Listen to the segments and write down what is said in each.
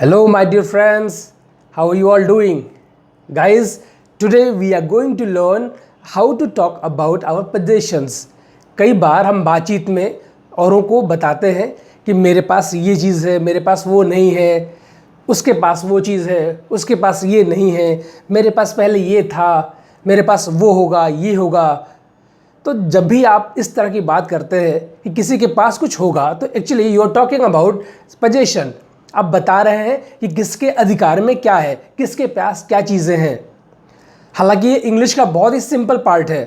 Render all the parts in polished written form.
Hello, my dear friends. How are you all doing? Guys, today we are going to learn how to talk about our possessions. कई बार हम बातचीत में औरों को बताते हैं कि मेरे पास ये चीज़ है, मेरे पास वो नहीं है, उसके पास वो चीज़ है, उसके पास ये नहीं है, मेरे पास पहले ये था, मेरे पास वो होगा, ये होगा। तो जब भी आप इस तरह की बात करते हैं कि किसी के पास कुछ होगा, तो actually you are talking about possession. आप बता रहे हैं कि किसके अधिकार में क्या है, किसके पास क्या चीज़ें हैं। हालांकि ये इंग्लिश का बहुत ही सिंपल पार्ट है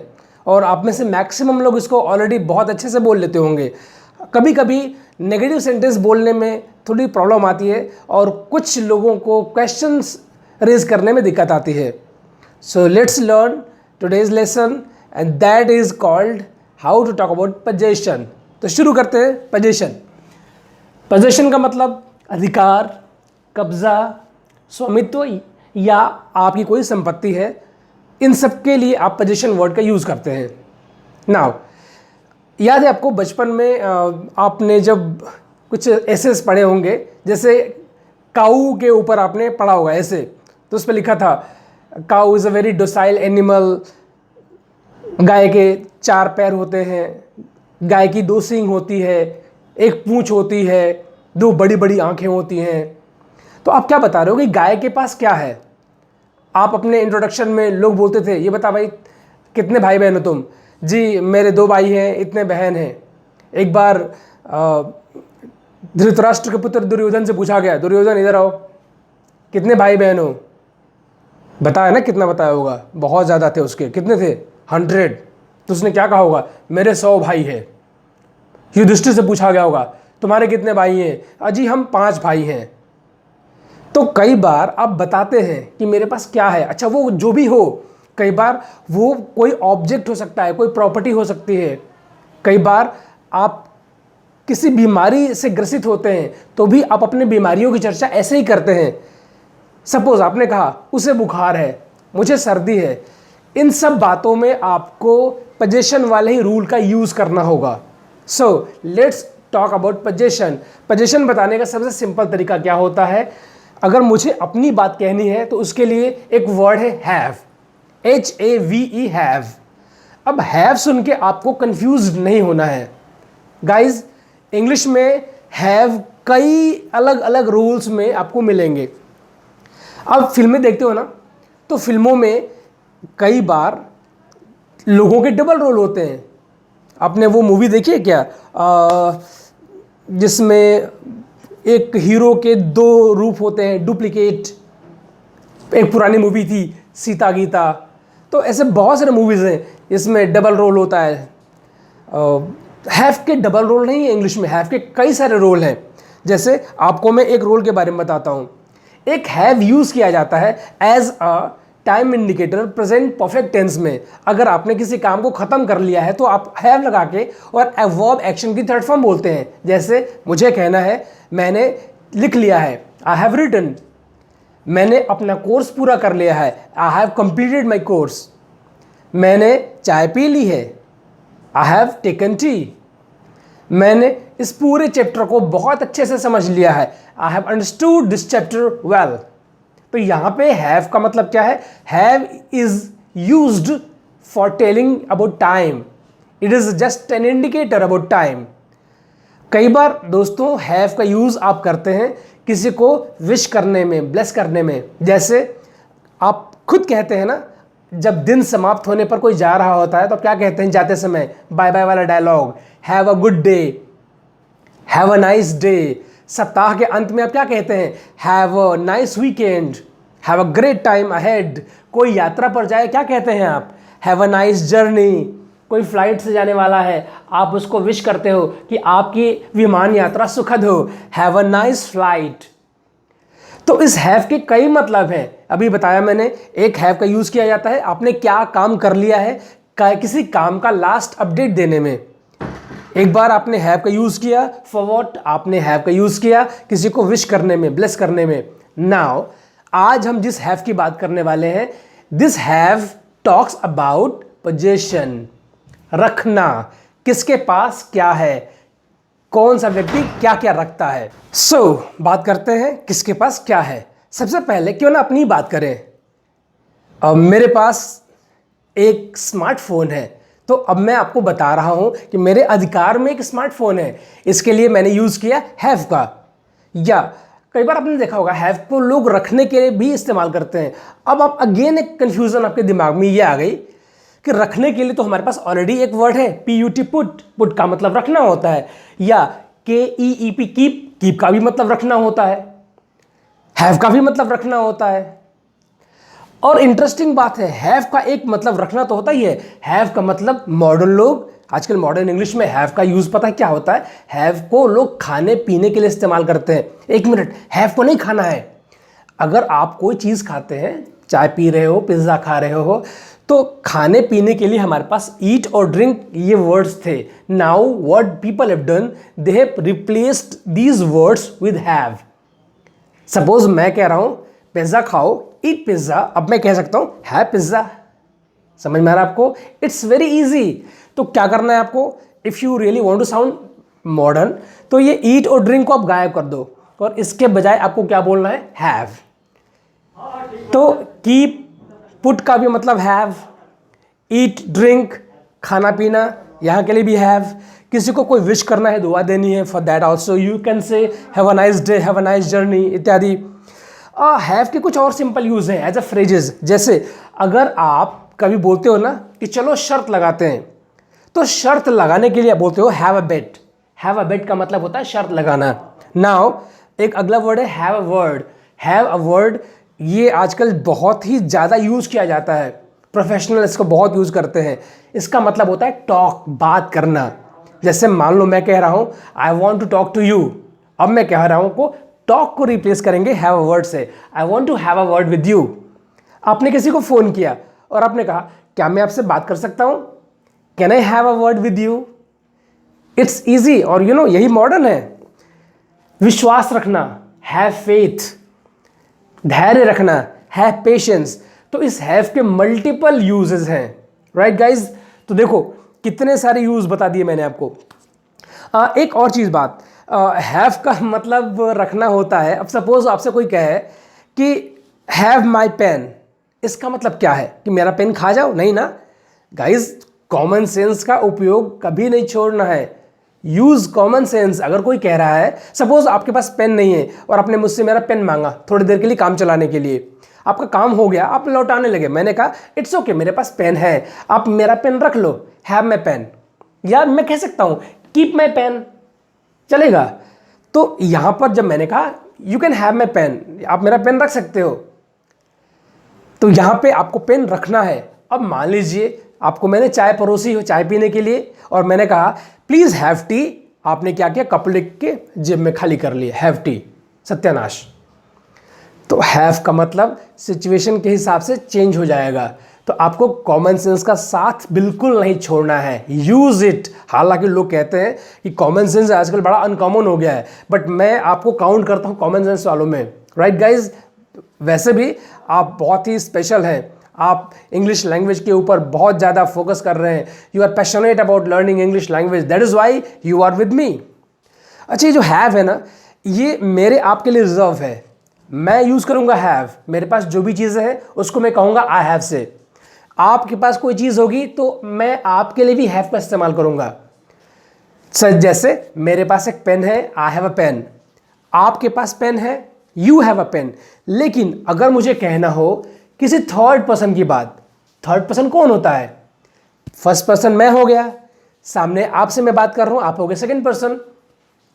और आप में से मैक्सिमम लोग इसको ऑलरेडी बहुत अच्छे से बोल लेते होंगे। कभी कभी नेगेटिव सेंटेंस बोलने में थोड़ी प्रॉब्लम आती है और कुछ लोगों को क्वेश्चंस रेज करने में दिक्कत आती है। So let's learn today's lesson and that is called how to talk about possession. तो शुरू करते हैं। पोजेशन का मतलब अधिकार, कब्जा, स्वामित्व या आपकी कोई संपत्ति है। इन सब के लिए आप पोजेशन वर्ड का यूज़ करते हैं। नाउ याद है आपको बचपन में आपने जब कुछ ऐसे पढ़े होंगे, जैसे काऊ के ऊपर आपने पढ़ा होगा ऐसे, तो उस पर लिखा था cow is a very docile animal. गाय के 4 पैर होते हैं, गाय की 2 सींग होती है, 1 पूंछ होती है, 2 बड़ी बड़ी आंखें होती हैं। तो आप क्या बता रहे हो कि गाय के पास क्या है? आप अपने इंट्रोडक्शन में लोग बोलते थे, ये बता भाई कितने भाई बहन हो तुम? जी मेरे 2 भाई हैं, इतने बहन हैं। एक बार धृतराष्ट्र के पुत्र दुर्योधन से पूछा गया, दुर्योधन इधर आओ, कितने भाई बहन हो? बताया ना कितना बताया होगा? बहुत ज़्यादा थे उसके। कितने थे? 100। तो उसने क्या कहा होगा? मेरे 100 भाई हैं। युधिष्ठिर से पूछा गया होगा, तुम्हारे कितने भाई हैं? अजी हम 5 भाई हैं। तो कई बार आप बताते हैं कि मेरे पास क्या है। अच्छा, वो जो भी हो, कई बार वो कोई ऑब्जेक्ट हो सकता है, कोई प्रॉपर्टी हो सकती है। कई बार आप किसी बीमारी से ग्रसित होते हैं तो भी आप अपने बीमारियों की चर्चा ऐसे ही करते हैं। सपोज आपने कहा उसे बुखार है, मुझे सर्दी है। इन सब बातों में आपको पोजेशन वाले ही रूल का यूज़ करना होगा। सो let's talk about possession. Possession बताने का सबसे सिंपल तरीका क्या होता है? अगर मुझे अपनी बात कहनी है तो उसके लिए एक वर्ड है हैव, HAVE, हैव। अब हैव सुन के आपको कंफ्यूज नहीं होना है। गाइज, इंग्लिश में हैव कई अलग अलग रूल्स में आपको मिलेंगे। अब फिल्में देखते हो ना, तो फिल्मों में कई बार लोगों के डबल रोल होते हैं। आपने वो मूवी देखी है क्या जिसमें एक हीरो के 2 रूप होते हैं, डुप्लीकेट? एक पुरानी मूवी थी सीता गीता। तो ऐसे बहुत सारे मूवीज़ हैं इसमें डबल रोल होता है। हैव के डबल रोल नहीं है इंग्लिश में, हैव के कई सारे रोल हैं। जैसे आपको मैं एक रोल के बारे में बताता हूँ। एक हैव यूज़ किया जाता है as a time indicator present perfect tense में। अगर आपने किसी काम को ख़त्म कर लिया है तो आप हैव लगा के और वर्ब एक्शन की थर्ड फॉर्म बोलते हैं। जैसे मुझे कहना है मैंने लिख लिया है, आई हैव रिटन। मैंने अपना कोर्स पूरा कर लिया है, I have completed my course. मैंने चाय पी ली है, आई हैव टेकन टी। मैंने इस पूरे चैप्टर को बहुत अच्छे से समझ लिया है, I have understood this chapter well. तो यहां पे हैव का मतलब क्या है? Have is used for telling about time. It is just an indicator about time. कई बार दोस्तों हैव का यूज आप करते हैं किसी को विश करने में, ब्लेस करने में। जैसे आप खुद कहते हैं ना, जब दिन समाप्त होने पर कोई जा रहा होता है तो क्या कहते हैं जाते समय? बाय बाय वाला dialogue, have a good day, have a nice day. सप्ताह के अंत में आप क्या कहते हैं? Have a nice weekend, have a great time ahead. कोई यात्रा पर जाए क्या कहते हैं आप? Have a nice journey. कोई फ्लाइट से जाने वाला है, आप उसको विश करते हो कि आपकी विमान यात्रा सुखद हो, हैव अ नाइस फ्लाइट। तो इस हैव के कई मतलब हैं। अभी बताया मैंने, एक हैव का यूज किया जाता है आपने क्या काम कर लिया है, किसी काम का लास्ट अपडेट देने में। एक बार आपने हैव का यूज किया फॉर व्हाट? आपने हैव का यूज किया किसी को विश करने में, ब्लेस करने में। नाउ आज हम जिस हैव की बात करने वाले हैं, this have talks about possession. रखना, किसके पास क्या है। कौन सा व्यक्ति क्या क्या रखता है। बात करते हैं किसके पास क्या है। सबसे पहले क्यों ना अपनी बात करें। मेरे पास एक स्मार्टफोन है, तो अब मैं आपको बता रहा हूं कि मेरे अधिकार में एक स्मार्टफोन है। इसके लिए मैंने यूज़ किया हैव का। या कई बार आपने देखा होगा हैव को लोग रखने के लिए भी इस्तेमाल करते हैं। अब आप अगेन एक कंफ्यूजन आपके दिमाग में ये आ गई कि रखने के लिए तो हमारे पास ऑलरेडी एक वर्ड है PUT, पुट। पुट का मतलब रखना होता है। या KEEP, कीप। कीप का भी मतलब रखना होता है। हैव का भी मतलब रखना होता है। और इंटरेस्टिंग बात है, हैव का एक मतलब रखना तो होता ही है। हैव का मतलब मॉडर्न लोग आजकल मॉडर्न इंग्लिश में हैव का यूज पता है क्या होता है। हैव को लोग खाने पीने के लिए इस्तेमाल करते हैं। एक मिनट, हैव को नहीं खाना है। अगर आप कोई चीज खाते हैं, चाय पी रहे हो, पिज्जा खा रहे हो, तो खाने पीने के लिए हमारे पास ईट और ड्रिंक ये वर्ड्स थे। Now what people have done, they have replaced these words with have. Suppose मैं कह रहा हूं पिज्जा खाओ, ईट पिज्जा, अब मैं कह सकता हूं हैव पिज्जा। समझ में आ रहा है आपको? It's very easy. तो क्या करना है आपको, if you really want to sound modern, तो ये ईट और ड्रिंक को आप गायब कर दो और इसके बजाय आपको क्या बोलना है, हैव। तो कीप, पुट का भी मतलब हैव। ईट, ड्रिंक, खाना पीना, यहां के लिए भी हैव। किसी को कोई विश करना है, दुआ देनी है, for that also you can say have a nice day, have a nice journey इत्यादि। हैव के कुछ और सिंपल यूज हैं एज अ फ्रेजेस। जैसे अगर आप कभी बोलते हो ना कि चलो शर्त लगाते हैं, तो शर्त लगाने के लिए बोलते हो have a bat. Have a बेट का मतलब होता है शर्त लगाना। नाउ एक अगला वर्ड है have a word. Have a word ये आजकल बहुत ही ज़्यादा यूज किया जाता है। प्रोफेशनल इसको बहुत यूज करते हैं। इसका मतलब होता है टॉक, बात करना। जैसे मान लो मैं कह रहा हूं I want to talk to you. अब मैं कह रहा हूं को टॉक को रिप्लेस करेंगे हैव अ वर्ड से। I want to have a word with you. आपने किसी को फोन किया और आपने कहा क्या मैं आपसे बात कर सकता हूं, can I have a word with you. It's easy और यही मॉडर्न है। विश्वास रखना, हैव फेथ। धैर्य रखना, हैव पेशेंस। तो इस हैव के मल्टीपल यूजेस हैं, राइट गाइज। तो देखो कितने सारे यूज बता दिए मैंने आपको। एक और चीज बात, हैव का मतलब रखना होता है। अब सपोज आपसे कोई कहे कि हैव माई पेन, इसका मतलब क्या है कि मेरा पेन खा जाओ? नहीं ना गाइज, कॉमन सेंस का उपयोग कभी नहीं छोड़ना है। Use common sense. अगर कोई कह रहा है, सपोज आपके पास पेन नहीं है और आपने मुझसे मेरा पेन मांगा थोड़ी देर के लिए काम चलाने के लिए, आपका काम हो गया, आप लौटाने लगे, मैंने कहा इट्स ओके, मेरे पास पेन है, आप मेरा पेन रख लो, हैव माई पेन। या मैं कह सकता हूं कीप माई पेन, चलेगा। तो यहां पर जब मैंने कहा you can have my pen, आप मेरा पेन रख सकते हो, तो यहां पे आपको पेन रखना है। अब मान लीजिए आपको मैंने चाय परोसी हो चाय पीने के लिए और मैंने कहा प्लीज हैव टी। आपने क्या किया, कप लिख के जेब में खाली कर लिया, हैव टी, सत्यानाश। तो हैव का मतलब सिचुएशन के हिसाब से चेंज हो जाएगा। तो आपको कॉमन सेंस का साथ बिल्कुल नहीं छोड़ना है, यूज इट। हालांकि लोग कहते हैं कि कॉमन सेंस आजकल बड़ा अनकॉमन हो गया है, बट मैं आपको काउंट करता हूं कॉमन सेंस वालों में, राइट गाइज। वैसे भी आप बहुत ही स्पेशल हैं। आप इंग्लिश लैंग्वेज के ऊपर बहुत ज़्यादा फोकस कर रहे हैं। You are passionate about learning English language, that is why you are with me. अच्छा, ये जो हैव है ना, ये मेरे आपके लिए रिजर्व है। मैं यूज़ करूँगा हैव। मेरे पास जो भी चीज़ें हैं उसको मैं कहूँगा आई हैव से। आपके पास कोई चीज़ होगी तो मैं आपके लिए भी हैव का इस्तेमाल करूँगा। जैसे मेरे पास एक पेन है, आई हैव अ पेन। आपके पास पेन है, यू हैव अ पेन। लेकिन अगर मुझे कहना हो किसी थर्ड पर्सन की बात, थर्ड पर्सन कौन होता है? फर्स्ट पर्सन मैं हो गया, सामने आपसे मैं बात कर रहा हूं, आप हो गए सेकंड पर्सन।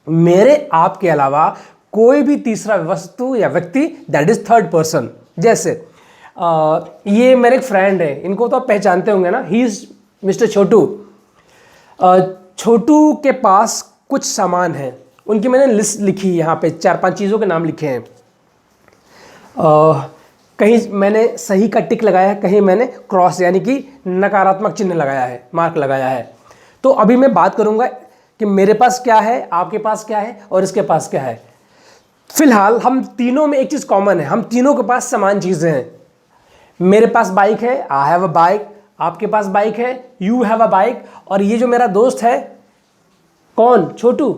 मेरे आपके अलावा कोई भी तीसरा वस्तु या व्यक्ति, दैट इज थर्ड पर्सन। जैसे ये मेरे एक फ्रेंड है, इनको तो आप पहचानते होंगे ना, ही इज मिस्टर छोटू। छोटू के पास कुछ सामान है, उनकी मैंने लिस्ट लिखी, यहाँ पे 4-5 चीज़ों के नाम लिखे हैं। कहीं मैंने सही का टिक लगाया है, कहीं मैंने क्रॉस यानी कि नकारात्मक चिन्ह लगाया है, मार्क लगाया है। तो अभी मैं बात करूंगा कि मेरे पास क्या है, आपके पास क्या है और इसके पास क्या है। फिलहाल हम तीनों में एक चीज़ कॉमन है, हम तीनों के पास समान चीज़ें हैं। मेरे पास बाइक है, आई हैव अ बाइक। आपके पास बाइक है, यू हैव अ बाइक। और ये जो मेरा दोस्त है, कौन? छोटू,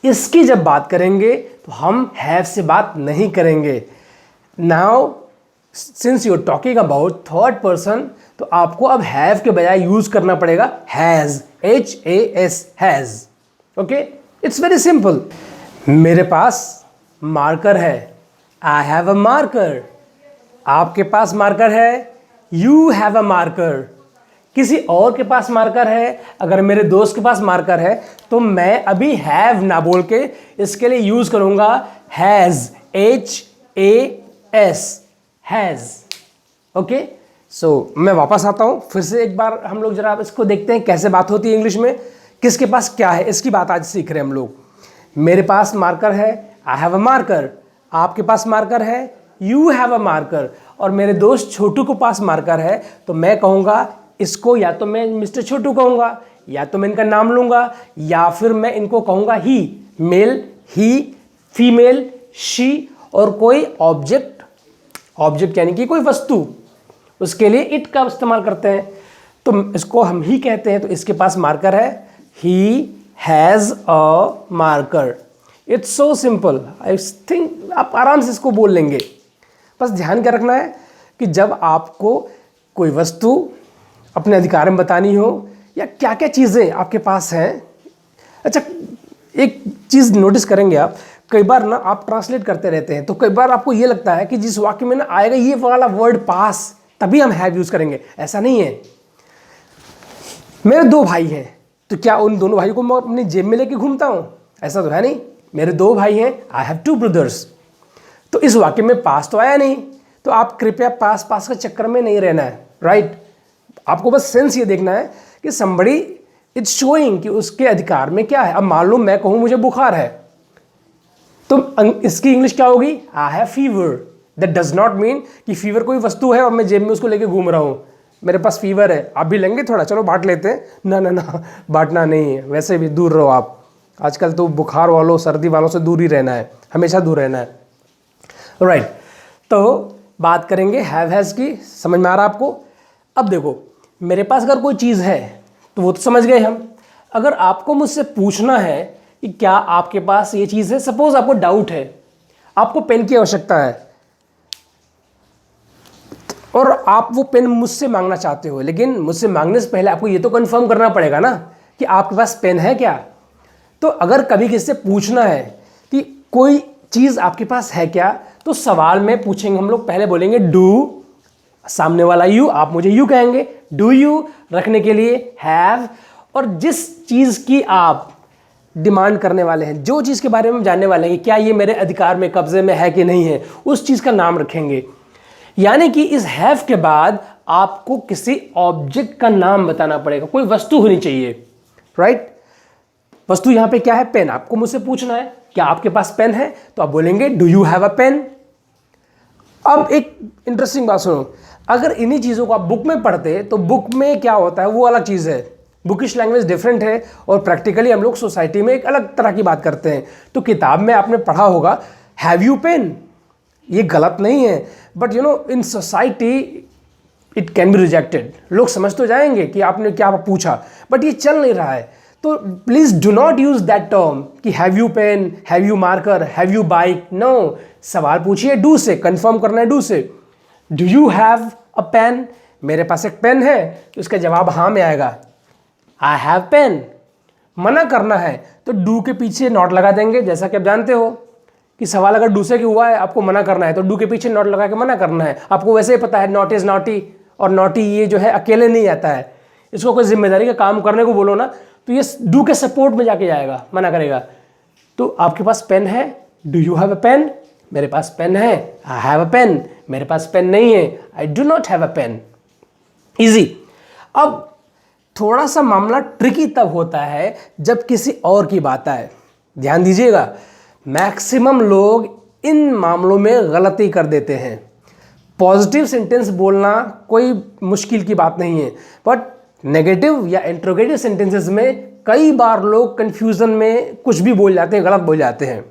इसकी जब बात करेंगे तो हम हैव से बात नहीं करेंगे। Now since you are talking about third person, तो आपको अब हैव के बजाय यूज करना पड़ेगा has, HAS, has. Okay, it's very simple. मेरे पास मार्कर है, आई हैव अ मार्कर। आपके पास मार्कर है, यू हैव अ मार्कर। किसी और के पास मार्कर है, अगर मेरे दोस्त के पास मार्कर है तो मैं अभी हैव ना बोल के इसके लिए यूज करूंगा हैज, HAS, हैज। ओके, सो मैं वापस आता हूं, फिर से एक बार हम लोग जरा इसको देखते हैं कैसे बात होती है इंग्लिश में, किसके पास क्या है, इसकी बात आज सीख रहे हैं हम लोग। मेरे पास मार्कर है, आई हैव अ मार्कर। आपके पास मार्कर है, यू हैव अ मार्कर। और मेरे दोस्त छोटू के पास मार्कर है, तो मैं कहूँगा इसको, या तो मैं मिस्टर छोटू कहूँगा, या तो मैं इनका नाम लूँगा, या फिर मैं इनको कहूँगा ही। मेल ही, फीमेल शी, और कोई ऑब्जेक्ट यानी कि कोई वस्तु, उसके लिए इट का इस्तेमाल करते हैं, तो इसको हम ही कहते हैं। तो इसके पास मार्कर है, he has a marker. It's so simple, I think आप आराम से इसको बोल लेंगे। बस ध्यान क्या रखना है कि जब आपको कोई वस्तु अपने अधिकार में बतानी हो, या क्या क्या चीज़ें आपके पास हैं। अच्छा, एक चीज़ नोटिस करेंगे आप, कई बार ना आप ट्रांसलेट करते रहते हैं, तो कई बार आपको ये लगता है कि जिस वाक्य में ना आएगा ये वाला वर्ड पास, तभी हम हैव यूज़ करेंगे। ऐसा नहीं है। मेरे दो भाई हैं, तो क्या उन दोनों भाइयों को मैं अपनी जेब में लेके घूमता हूँ? ऐसा तो है नहीं। मेरे दो भाई हैं, आई हैव 2 ब्रदर्स। तो इस वाक्य में पास तो आया नहीं, तो आप कृपया पास के चक्कर में नहीं रहना है, राइट। आपको बस सेंस ये देखना है कि somebody इट्स शोइंग कि उसके अधिकार में क्या है। अब मान लो मैं कहूँ मुझे बुखार है, तो इसकी इंग्लिश क्या होगी? आई have fever. That does not mean कि फीवर कोई वस्तु है और मैं जेब में उसको लेके घूम रहा हूँ। मेरे पास फीवर है, आप भी लेंगे थोड़ा, चलो बांट लेते हैं। ना ना ना, बांटना नहीं है, वैसे भी दूर रहो आप। आजकल तो बुखार वालों, सर्दी वालों से दूर ही रहना है, हमेशा दूर रहना है, राइट। तो बात करेंगे हैव हैज़ की। समझ में आ रहा आपको? अब देखो, मेरे पास अगर कोई चीज़ है तो वो तो समझ गए हम। अगर आपको मुझसे पूछना है कि क्या आपके पास ये चीज़ है, सपोज आपको डाउट है, आपको पेन की आवश्यकता है और आप वो पेन मुझसे मांगना चाहते हो, लेकिन मुझसे मांगने से पहले आपको ये तो कंफर्म करना पड़ेगा ना कि आपके पास पेन है क्या। तो अगर कभी किसी से पूछना है कि कोई चीज़ आपके पास है क्या, तो सवाल में पूछेंगे हम लोग, पहले बोलेंगे डू, सामने वाला यू, आप मुझे यू कहेंगे। डू यू रखने के लिए हैव, और जिस चीज़ की आप डिमांड करने वाले हैं, जो चीज़ के बारे में जानने वाले हैं कि क्या ये मेरे अधिकार में, कब्जे में है कि नहीं है, उस चीज़ का नाम रखेंगे। यानी कि इस हैव के बाद आपको किसी ऑब्जेक्ट का नाम बताना पड़ेगा, कोई वस्तु होनी चाहिए, राइट। वस्तु यहां पे क्या है? पेन। आपको मुझसे पूछना है क्या आपके पास पेन है, तो आप बोलेंगे do you have a pen. अब एक इंटरेस्टिंग बात सुनो, अगर इन्हीं चीज़ों को आप बुक में पढ़ते तो बुक में क्या होता है वो अलग चीज़ है, बुकिश लैंग्वेज डिफरेंट है, और प्रैक्टिकली हम लोग सोसाइटी में एक अलग तरह की बात करते हैं। तो किताब में आपने पढ़ा होगा हैव यू पेन, ये गलत नहीं है, but you know in society it can be rejected. लोग समझ तो जाएंगे कि आपने क्या पूछा, बट ये चल नहीं रहा है। तो please do not use that term कि have you pen, have you marker, have you bike. No, सवाल पूछिए डू से, कंफर्म करना है do say. Do you have a pen? मेरे पास एक पेन है, तो इसका जवाब हाँ में आएगा, आई हैव पेन। मना करना है तो डू के पीछे नॉट लगा देंगे। जैसा कि आप जानते हो कि सवाल अगर डू से हुआ है, आपको मना करना है, तो डू के पीछे नॉट लगा के मना करना है। आपको वैसे ही पता है नॉट इज नॉटी, और नॉटी ये जो है अकेले नहीं आता है, इसको कोई जिम्मेदारी का काम करने को बोलो ना तो ये डू के सपोर्ट में जाके जाएगा, मना करेगा। तो आपके पास पेन है, do you have a pen? मेरे पास पेन है, आई हैव अ पेन। मेरे पास पेन नहीं है, I do not have a pen. Easy. अब थोड़ा सा मामला ट्रिकी तब होता है जब किसी और की बात आए। ध्यान दीजिएगा, मैक्सिमम लोग इन मामलों में गलती कर देते हैं। पॉजिटिव सेंटेंस बोलना कोई मुश्किल की बात नहीं है, बट नेगेटिव या इंट्रोगेटिव सेंटेंसेस में कई बार लोग कंफ्यूजन में कुछ भी बोल जाते हैं, गलत बोल जाते हैं।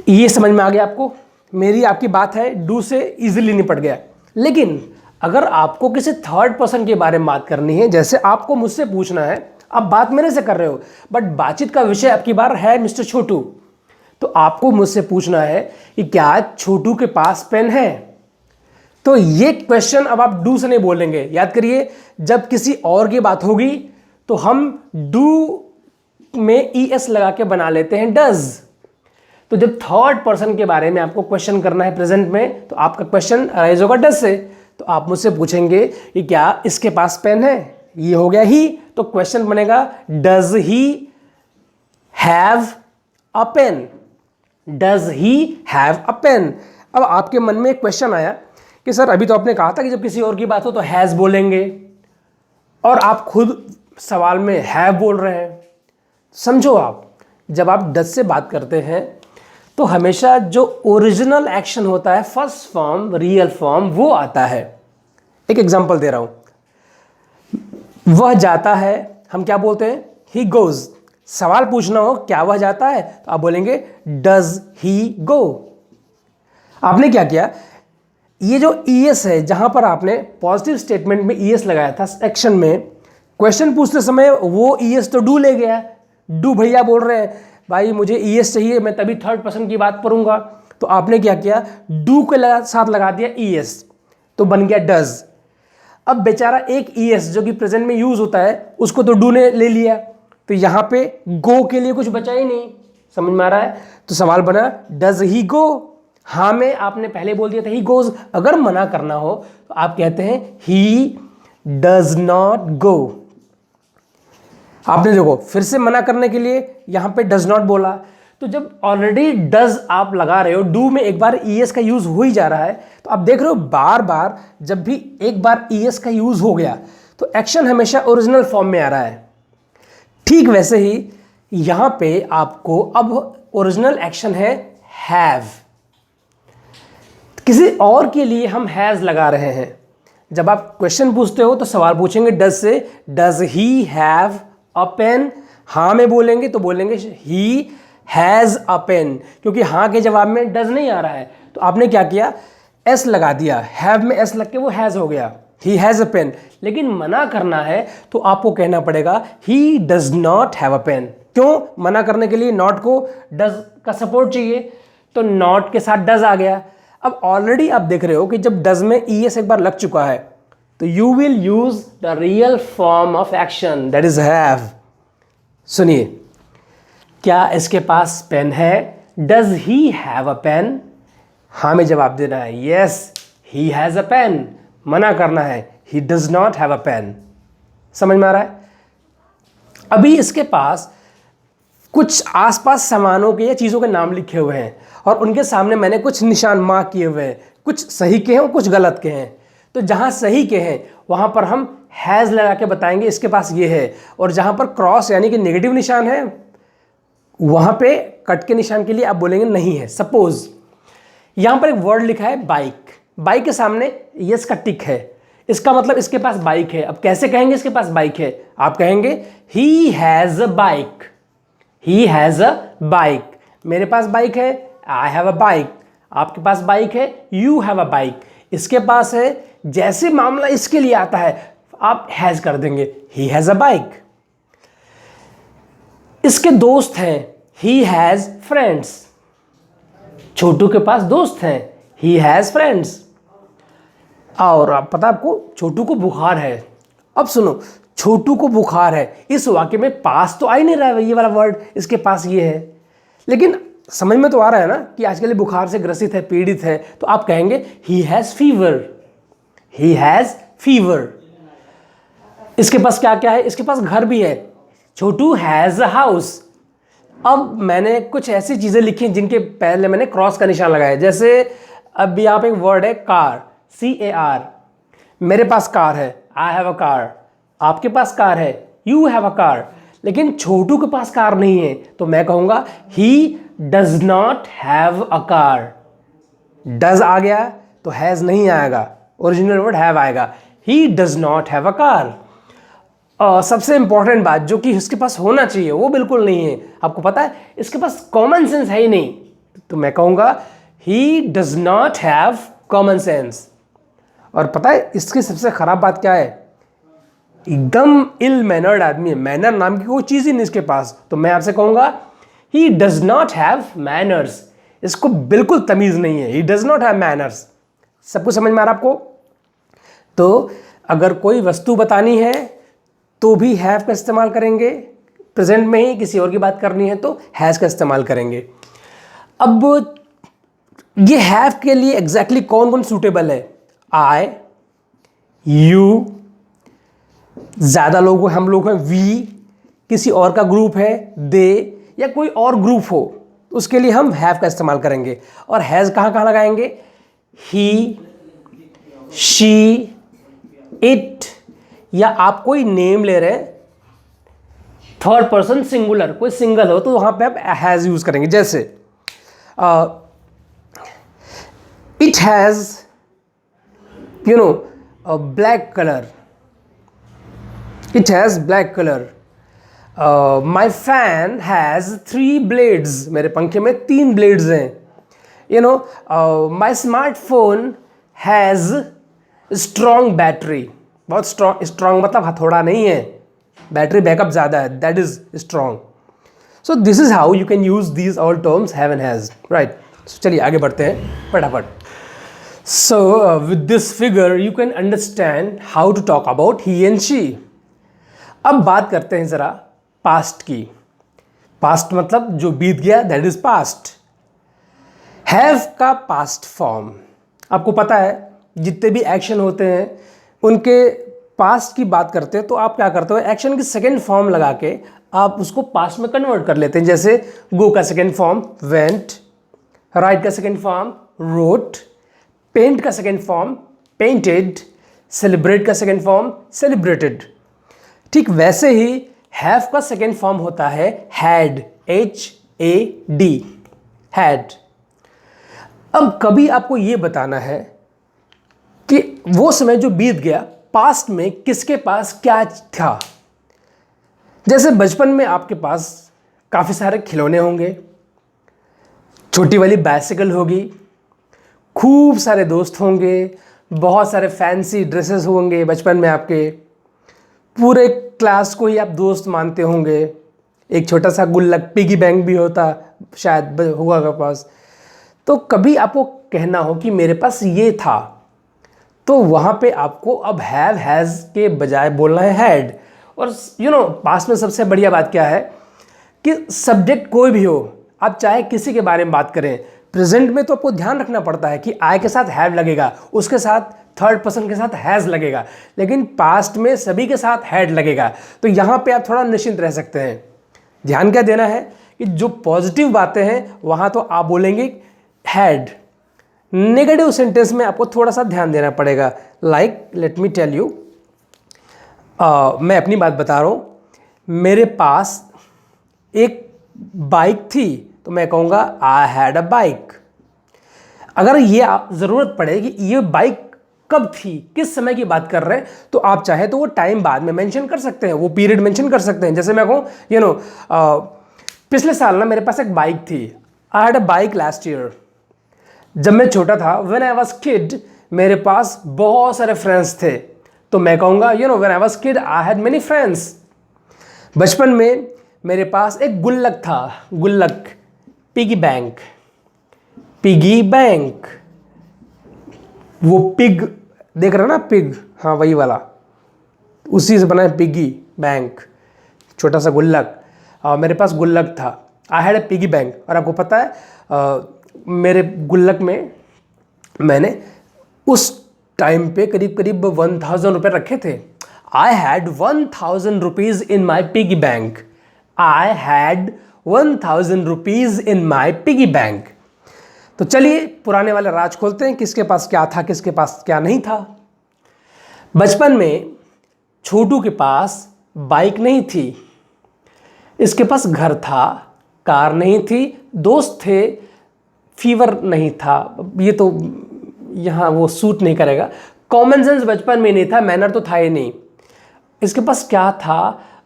ये समझ में आ गया आपको? मेरी आपकी बात है डू से इजीली निपट गया। लेकिन अगर आपको किसी थर्ड पर्सन के बारे में बात करनी है, जैसे आपको मुझसे पूछना है, आप बात मेरे से कर रहे हो, बट बातचीत का विषय आपकी बार है मिस्टर छोटू। तो आपको मुझसे पूछना है कि क्या छोटू के पास पेन है। तो ये क्वेश्चन अब आप डू से नहीं बोलेंगे। याद करिए, जब किसी और की बात होगी तो हम डू में ES लगा के बना लेते हैं डज। तो जब थर्ड पर्सन के बारे में आपको क्वेश्चन करना है प्रेजेंट में, तो आपका क्वेश्चन अराइज होगा डज से। तो आप मुझसे पूछेंगे कि क्या इसके पास पेन है, ये हो गया ही, तो क्वेश्चन बनेगा does he have a pen, does he have a pen. अब आपके मन में एक क्वेश्चन आया कि सर अभी तो आपने कहा था कि जब किसी और की बात हो तो हैज़ बोलेंगे, और आप खुद सवाल में हैव बोल रहे हैं। समझो, आप जब आप डज से बात करते हैं तो हमेशा जो ओरिजिनल एक्शन होता है, फर्स्ट फॉर्म, रियल फॉर्म, वो आता है। एक एग्जांपल दे रहा हूं, वह जाता है, हम क्या बोलते हैं, ही गोज। सवाल पूछना हो क्या वह जाता है, तो आप बोलेंगे डज ही गो। आपने क्या किया, ये जो ES है, जहां पर आपने पॉजिटिव स्टेटमेंट में ES लगाया था एक्शन में, क्वेश्चन पूछते समय वो ES तो डू ले गया। डू भैया बोल रहे हैं भाई मुझे ES चाहिए, मैं तभी थर्ड पर्सन की बात करूंगा। तो आपने क्या किया, डू के साथ लगा दिया ES, तो बन गया डज। अब बेचारा एक ES जो कि प्रेजेंट में यूज होता है, उसको तो डू ने ले लिया, तो यहां पे गो के लिए कुछ बचा ही नहीं। समझ में आ रहा है? तो सवाल बना डज ही गो। हाँ में आपने पहले बोल दिया था ही गोज। अगर मना करना हो तो आप कहते हैं ही डज नॉट गो। आपने देखो फिर से मना करने के लिए यहां पे डज नॉट बोला। तो जब ऑलरेडी डज आप लगा रहे हो, डू में एक बार ES का यूज हो ही जा रहा है, तो आप देख रहे हो बार बार जब भी एक बार ES का यूज हो गया तो एक्शन हमेशा ओरिजिनल फॉर्म में आ रहा है। ठीक वैसे ही यहां पे आपको अब ओरिजिनल एक्शन है हैव। किसी और के लिए हम हैज़ लगा रहे हैं। जब आप क्वेश्चन पूछते हो तो सवाल पूछेंगे डज से, does he have a pen. हाँ में बोलेंगे तो बोलेंगे ही हैज़ अ पेन, क्योंकि हाँ के जवाब में डज नहीं आ रहा है। तो आपने क्या किया, S लगा दिया, हैव में S लग के वो हैज़ हो गया, ही हैज़ अ पेन। लेकिन मना करना है तो आपको कहना पड़ेगा he does not have a pen. क्यों? मना करने के लिए नॉट को डज का सपोर्ट चाहिए, तो नॉट के साथ डज आ गया। अब ऑलरेडी आप देख रहे हो कि जब डज में ES एक बार लग चुका है तो you will use the real form of action, that is have. सुनिए, क्या इसके पास पेन है, does he have a pen. हाँ में जवाब देना है yes he has a pen. मना करना है he does not have a pen. समझ में आ रहा है? अभी इसके पास कुछ आसपास सामानों के या चीज़ों के नाम लिखे हुए हैं और उनके सामने मैंने कुछ निशान मार्क किए हुए हैं, कुछ सही के हैं और कुछ गलत के हैं। तो जहाँ सही के हैं वहाँ पर हम हैज़ लगा के बताएंगे इसके पास ये है, और जहाँ पर क्रॉस यानी कि नेगेटिव निशान है वहाँ पे कट के निशान के लिए आप बोलेंगे नहीं है। सपोज यहाँ पर एक वर्ड लिखा है बाइक, बाइक के सामने यस का टिक है, इसका मतलब इसके पास बाइक है। अब कैसे कहेंगे इसके पास बाइक है? आप कहेंगे he has a bike, he has a bike. मेरे पास बाइक है, आई हैव अ बाइक। आपके पास बाइक है, यू हैव अ बाइक। इसके पास है, जैसे मामला इसके लिए आता है आप हैज़ कर देंगे, ही हैज़ अ बाइक। इसके दोस्त हैं, ही हैज़ फ्रेंड्स। छोटू के पास दोस्त हैं, ही हैज़ फ्रेंड्स। और आप पता आपको छोटू को बुखार है। अब सुनो, छोटू को बुखार है, इस वाक्य में पास तो आ ही नहीं रहा है ये वाला वर्ड, इसके पास ये है। लेकिन समझ में तो आ रहा है ना कि आजकल ये बुखार से ग्रसित है, पीड़ित है। तो आप कहेंगे he has fever, he has fever. इसके पास क्या क्या है? इसके पास घर भी है, छोटू हैज़ अ हाउस। अब मैंने कुछ ऐसी चीज़ें लिखी जिनके पहले मैंने क्रॉस का निशान लगाया। जैसे अब यहाँ पे एक वर्ड है कार, CAR। मेरे पास कार है, आई हैव अ कार। आपके पास कार है, यू हैव अ कार। लेकिन छोटू के पास कार नहीं है, तो मैं कहूँगा he does not have a car. Does आ गया तो हैज़ नहीं आएगा, ओरिजिनल वर्ड हैव आएगा। He does not have a car. सबसे इंपॉर्टेंट बात जो कि इसके पास होना चाहिए वो बिल्कुल नहीं है। आपको पता है इसके पास कॉमन सेंस है ही नहीं, तो मैं कहूँगा he does not have common sense. और पता है इसकी सबसे खराब बात क्या है? एकदम इल मैनर्ड आदमी है, मैनर नाम की कोई चीज़ ही नहीं इसके पास, तो मैं आपसे कहूँगा he does not have manners, इसको बिल्कुल तमीज़ नहीं है, he does not have manners. सब कुछ समझ में आ रहा आपको? तो अगर कोई वस्तु बतानी है तो भी हैव का इस्तेमाल करेंगे, प्रेजेंट में ही किसी और की बात करनी है तो हैज़ का इस्तेमाल करेंगे। अब ये हैव के लिए एग्जैक्टली कौन कौन सूटेबल है? आई, यू, ज़्यादा लोग हम लोग हैं, वी, किसी और का ग्रुप है, दे, या कोई और ग्रुप हो, उसके लिए हम हैव का इस्तेमाल करेंगे। और हैज़ कहाँ कहाँ लगाएंगे? ही, शी, इट, या आप कोई नेम ले रहे हैं थर्ड पर्सन सिंगुलर, कोई सिंगल हो तो वहाँ पे आप हैज़ यूज़ करेंगे। जैसे it has black colour, it has black colour. My fan has 3 blades, मेरे पंखे में 3 ब्लेड्स हैं। माई स्मार्टफोन हैज़ स्ट्रॉन्ग बैटरी, बहुत स्ट्रॉन्ग मतलब हथौड़ा नहीं है, बैटरी बैकअप ज़्यादा है, that is strong. So this is how you can use these all terms have and has, right. चलिए आगे बढ़ते हैं फटाफट। So with this figure you can understand how to talk about he and she. अब बात करते हैं ज़रा पास्ट की। पास्ट मतलब जो बीत गया, दैट इज पास्ट। हैव का पास्ट फॉर्म आपको पता है, जितने भी एक्शन होते हैं उनके पास्ट की बात करते हैं तो आप क्या करते हो, एक्शन की सेकेंड फॉर्म लगा के आप उसको पास्ट में कन्वर्ट कर लेते हैं। जैसे गो का सेकेंड फॉर्म वेंट, राइट का सेकेंड फॉर्म रोट, पेंट का सेकेंड फॉर्म पेंटेड, सेलिब्रेट का सेकेंड फॉर्म सेलिब्रेटेड। ठीक वैसे ही हैव का सेकेंड फॉर्म होता है हैड, HAD, हैड। अब कभी आपको यह बताना है कि वो समय जो बीत गया पास्ट में किसके पास क्या था। जैसे बचपन में आपके पास काफ़ी सारे खिलौने होंगे, छोटी वाली बाइसिकल होगी, खूब सारे दोस्त होंगे, बहुत सारे फैंसी ड्रेसेस होंगे बचपन में आपके, पूरे क्लास को ही आप दोस्त मानते होंगे, एक छोटा सा गुल्लक पिगी बैंक भी होता शायद होगा आपके पास। तो कभी आपको कहना हो कि मेरे पास ये था, तो वहाँ पे आपको अब हैव हैज़ के बजाय बोलना है हैड। और पास्ट में सबसे बढ़िया बात क्या है कि सब्जेक्ट कोई भी हो, आप चाहे किसी के बारे में बात करें, प्रेजेंट में तो आपको ध्यान रखना पड़ता है कि आई के साथ हैव लगेगा, उसके साथ थर्ड पर्सन के साथ हैज़ लगेगा, लेकिन पास्ट में सभी के साथ हैड लगेगा। तो यहाँ पे आप थोड़ा निश्चिंत रह सकते हैं। ध्यान क्या देना है कि जो पॉजिटिव बातें हैं वहाँ तो आप बोलेंगे हैड, नेगेटिव सेंटेंस में आपको थोड़ा सा ध्यान देना पड़ेगा। Like let me tell you, मैं अपनी बात बता रहा हूँ, मेरे पास एक बाइक थी तो मैं कहूँगा आई हैड अ बाइक। अगर ये ज़रूरत पड़े कि ये बाइक कब थी, किस समय की बात कर रहे हैं, तो आप चाहे तो वो टाइम बाद में मेंशन कर सकते हैं, वो पीरियड मेंशन कर सकते हैं। जैसे मैं कहूँ पिछले साल ना मेरे पास एक बाइक थी, I had a bike last year. जब मैं छोटा था, व्हेन आई वाज किड, मेरे पास बहुत सारे फ्रेंड्स थे, तो मैं कहूँगा when I was kid I had many friends. बचपन में मेरे पास एक गुल्लक था, गुल्लक, पिगी बैंक, पिगी बैंक, वो पिग देख रहे हो ना, पिग, हाँ वही वाला, उसी से बना है पिगी बैंक, छोटा सा गुल्लक। मेरे पास गुल्लक था, I had a piggy bank. और आपको पता है मेरे गुल्लक में मैंने उस टाइम पे करीब करीब 1000 रुपये रखे थे। I had 1000 rupees in my piggy bank, I had 1000 rupees in my piggy bank. तो चलिए पुराने वाले राज खोलते हैं, किसके पास क्या था, किसके पास क्या नहीं था। बचपन में छोटू के पास बाइक नहीं थी, इसके पास घर था, कार नहीं थी, दोस्त थे, फीवर नहीं था, ये तो यहाँ वो सूट नहीं करेगा। कॉमन सेंस बचपन में नहीं था, मैनर तो था ही नहीं। इसके पास क्या था,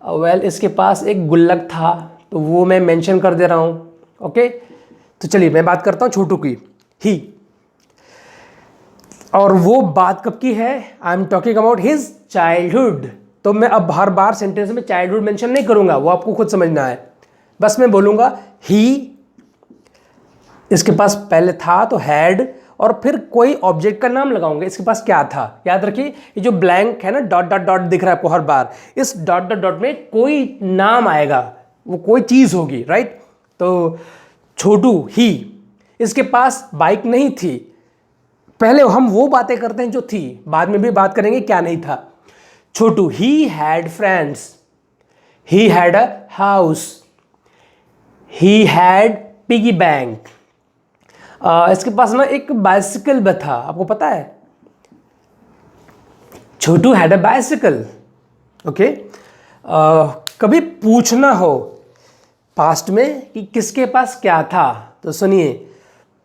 वेल इसके पास एक गुल्लक था, तो वो मैं मेंशन कर दे रहा हूँ। ओके, तो चलिए मैं बात करता हूँ छोटू की, ही। और वो बात कब की है, I am talking about his childhood. तो मैं अब हर बार सेंटेंस में चाइल्डहुड मेंशन नहीं करूंगा, वो आपको खुद समझना है। बस मैं बोलूंगा ही, इसके पास पहले था तो हैड, और फिर कोई ऑब्जेक्ट का नाम लगाऊंगा, इसके पास क्या था। याद रखिए ये जो ब्लैंक है ना, डॉट डॉट डॉट दिख रहा है आपको हर बार, इस डॉट डॉट डॉट में कोई नाम आएगा, वो कोई चीज होगी, राइट। तो छोटू ही, इसके पास बाइक नहीं थी। पहले हम वो बातें करते हैं जो थी, बाद में भी बात करेंगे क्या नहीं था। Chhotu he had friends, he had a house, he had piggy bank. इसके पास ना एक बाइसिकल भी था, आपको पता है, छोटू हैड अ बाइसिकल। ओके, कभी पूछना हो पास्ट में कि किसके पास क्या था, तो सुनिए,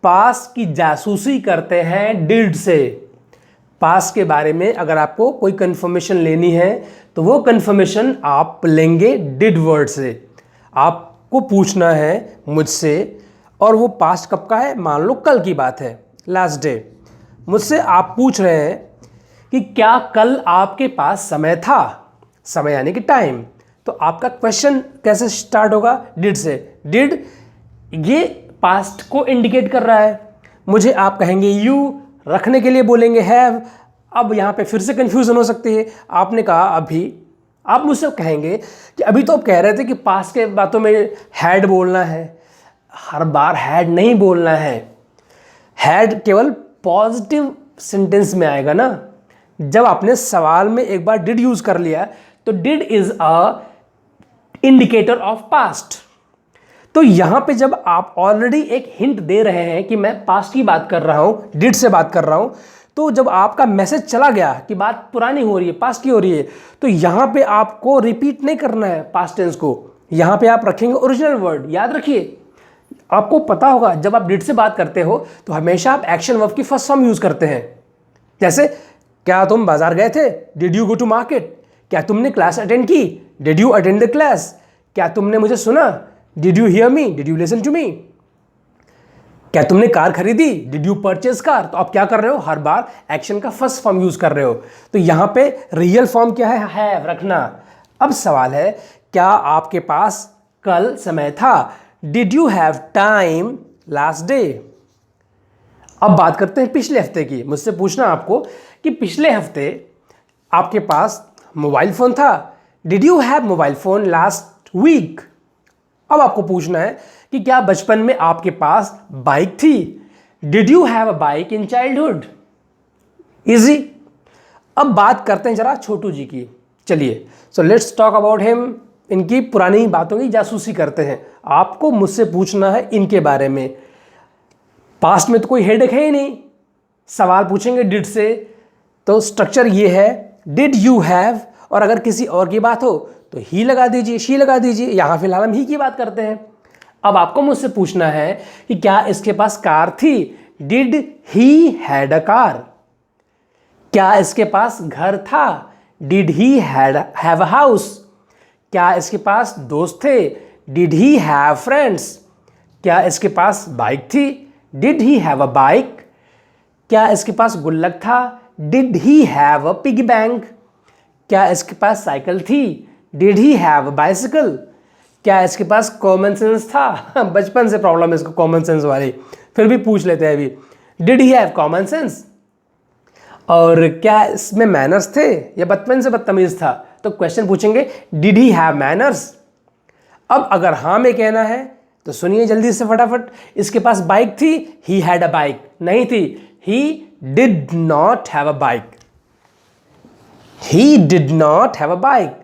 पास्ट की जासूसी करते हैं डिड से। पास्ट के बारे में अगर आपको कोई कंफर्मेशन लेनी है तो वो कंफर्मेशन आप लेंगे डिड वर्ड से। आपको पूछना है मुझसे, और वो पास्ट कब का है, मान लो कल की बात है, लास्ट डे। मुझसे आप पूछ रहे हैं कि क्या कल आपके पास समय था, समय यानी कि टाइम। तो आपका क्वेश्चन कैसे स्टार्ट होगा, डिड से। डिड ये पास्ट को इंडिकेट कर रहा है। मुझे आप कहेंगे यू, रखने के लिए बोलेंगे हैव। अब यहाँ पे फिर से कंफ्यूजन हो सकती है। आपने कहा अभी, आप मुझसे कहेंगे कि अभी तो आप कह रहे थे कि पास्ट के बातों में हैड बोलना है, हर बार हैड नहीं बोलना है। हैड केवल पॉजिटिव सेंटेंस में आएगा ना। जब आपने सवाल में एक बार डिड यूज कर लिया तो did is a indicator of past. तो यहां पे जब आप ऑलरेडी एक हिंट दे रहे हैं कि मैं पास्ट की बात कर रहा हूं, डिड से बात कर रहा हूं, तो जब आपका मैसेज चला गया कि बात पुरानी हो रही है, पास्ट की हो रही है, तो यहां पे आपको रिपीट नहीं करना है पास्ट टेंस को। यहां पे आप रखेंगे ओरिजिनल वर्ड। याद रखिए, आपको पता होगा जब आप डिड से बात करते हो तो हमेशा आप एक्शन वर्ब की फर्स्ट फॉर्म यूज करते हैं। जैसे, क्या तुम बाजार गए थे, did you go to market. क्या तुमने क्लास अटेंड की, did you attend the class. क्या तुमने मुझे सुना, did you hear me, did you listen to me. क्या तुमने कार खरीदी, डिड यू परचेज कार। तो आप क्या कर रहे हो, हर बार एक्शन का फर्स्ट फॉर्म यूज कर रहे हो। तो यहां पे रियल फॉर्म क्या है, हैव रखना। अब सवाल है, क्या आपके पास कल समय था, did you have time last day. अब बात करते हैं पिछले हफ्ते की। मुझसे पूछना आपको कि पिछले हफ्ते आपके पास मोबाइल फोन था, did you have mobile phone last week. अब आपको पूछना है कि क्या बचपन में आपके पास बाइक थी, did you have a bike in childhood. Easy. अब बात करते हैं जरा छोटू जी की। चलिए, so let's talk about him. इनकी पुरानी बातों की जासूसी करते हैं। आपको मुझसे पूछना है इनके बारे में। पास्ट में तो कोई हेडेक है ही नहीं, सवाल पूछेंगे डिड से, तो स्ट्रक्चर ये है, डिड यू हैव, और अगर किसी और की बात हो तो ही लगा दीजिए, शी लगा दीजिए। यहां फिलहाल हम ही की बात करते हैं। अब आपको मुझसे पूछना है कि क्या इसके पास कार थी, did he had a car. क्या इसके पास घर था, did he have a house. क्या इसके पास दोस्त थे, डिड ही हैव फ्रेंड्स। क्या इसके पास बाइक थी, did he have a bike. क्या इसके पास गुल्लक था, did he have a piggy bank. क्या इसके पास साइकिल थी, did he have a bicycle. क्या इसके पास कॉमन सेंस था। बचपन से प्रॉब्लम है इसको कॉमन सेंस वाली, फिर भी पूछ लेते हैं अभी, did he have common sense. और क्या इसमें मैनर्स थे या बचपन से बदतमीज था, तो क्वेश्चन पूछेंगे डिड ही हैव मैनर्स। अब अगर हाँ में कहना है तो सुनिए जल्दी से फटाफट, इसके पास बाइक थी, ही हैड अ बाइक। नहीं थी, he did not have a bike. He did not have a bike.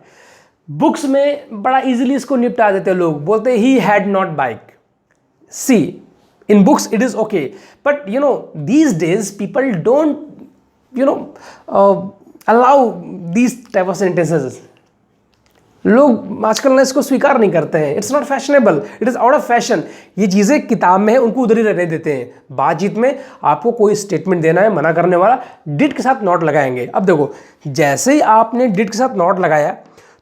Books में बड़ा इजीली इसको निपटा देते हैं लोग, बोलते हैं he had not bike. See, in books it is okay, but these days people don't allow these type of sentences. लोग आजकल ना इसको स्वीकार नहीं करते हैं। It's not fashionable, it is out of fashion. ये चीज़ें किताब में है, उनको उधर ही रहने देते हैं। बातचीत में आपको कोई स्टेटमेंट देना है मना करने वाला, डिड के साथ नॉट लगाएंगे। अब देखो, जैसे ही आपने डिड के साथ नॉट लगाया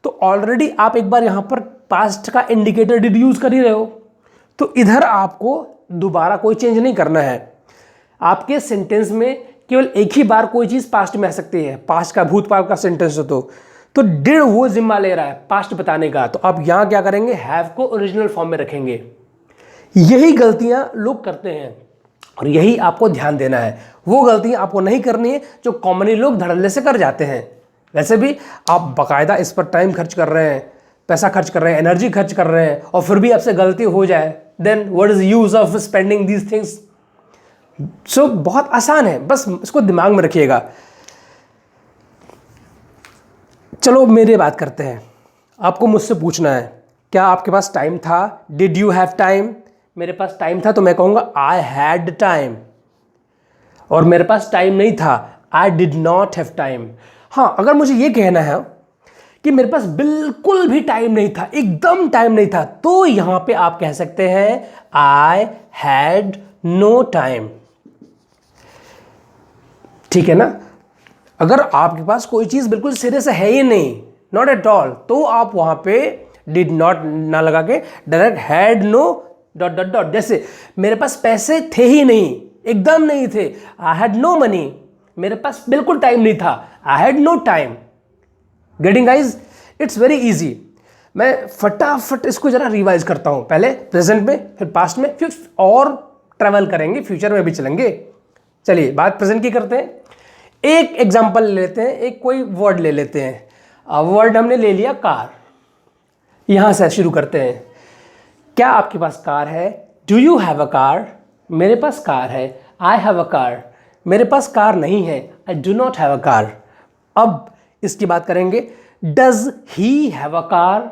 तो ऑलरेडी आप एक बार यहाँ पर पास्ट का इंडिकेटर डिड यूज कर ही रहे हो, तो इधर आपको दोबारा कोई चेंज नहीं करना है। आपके सेंटेंस में केवल एक ही बार कोई चीज़ पास्ट में आ सकती है, पास्ट का भूतकाल का सेंटेंस हो तो डिड वो जिम्मा ले रहा है पास्ट बताने का, तो आप यहां क्या करेंगे, हैव को ओरिजिनल फॉर्म में रखेंगे। यही गलतियां लोग करते हैं और यही आपको ध्यान देना है। वो गलतियां आपको नहीं करनी है जो कॉमनली लोग धड़ल्ले से कर जाते हैं। वैसे भी आप बाकायदा इस पर टाइम खर्च कर रहे हैं, पैसा खर्च कर रहे हैं, एनर्जी खर्च कर रहे हैं, और फिर भी आपसे गलती हो जाए, then what is use of spending these things. So बहुत आसान है, बस इसको दिमाग में रखिएगा। चलो मेरी बात करते हैं। आपको मुझसे पूछना है, क्या आपके पास टाइम था? Did you have time? मेरे पास टाइम था तो मैं कहूंगा आई हैड टाइम, और मेरे पास टाइम नहीं था, I did not have time. हाँ, अगर मुझे ये कहना है कि मेरे पास बिल्कुल भी टाइम नहीं था, एकदम टाइम नहीं था, तो यहां पे आप कह सकते हैं आई हैड नो टाइम। ठीक है ना? अगर आपके पास कोई चीज बिल्कुल सिरे से है ही नहीं, नॉट एट ऑल, तो आप वहां पे डिड नॉट ना लगा के direct had no dot dot dot. जैसे मेरे पास पैसे थे ही नहीं, एकदम नहीं थे, आई हैड नो मनी। मेरे पास बिल्कुल टाइम नहीं था, I had no time. Getting guys? It's very easy. मैं फटाफट इसको जरा रिवाइज करता हूं, पहले प्रेजेंट में, फिर पास्ट में, फिर और ट्रेवल करेंगे, फ्यूचर में भी चलेंगे। चलिए बात प्रेजेंट की करते हैं। एक एग्जांपल ले लेते हैं, एक कोई वर्ड ले लेते हैं। वर्ड हमने ले लिया कार। यहां से शुरू करते हैं। क्या आपके पास कार है? Do you have a car? मेरे पास कार है, आई हैव अ कार। मेरे पास कार नहीं है, I do not have a car. अब इसकी बात करेंगे, does he have a car?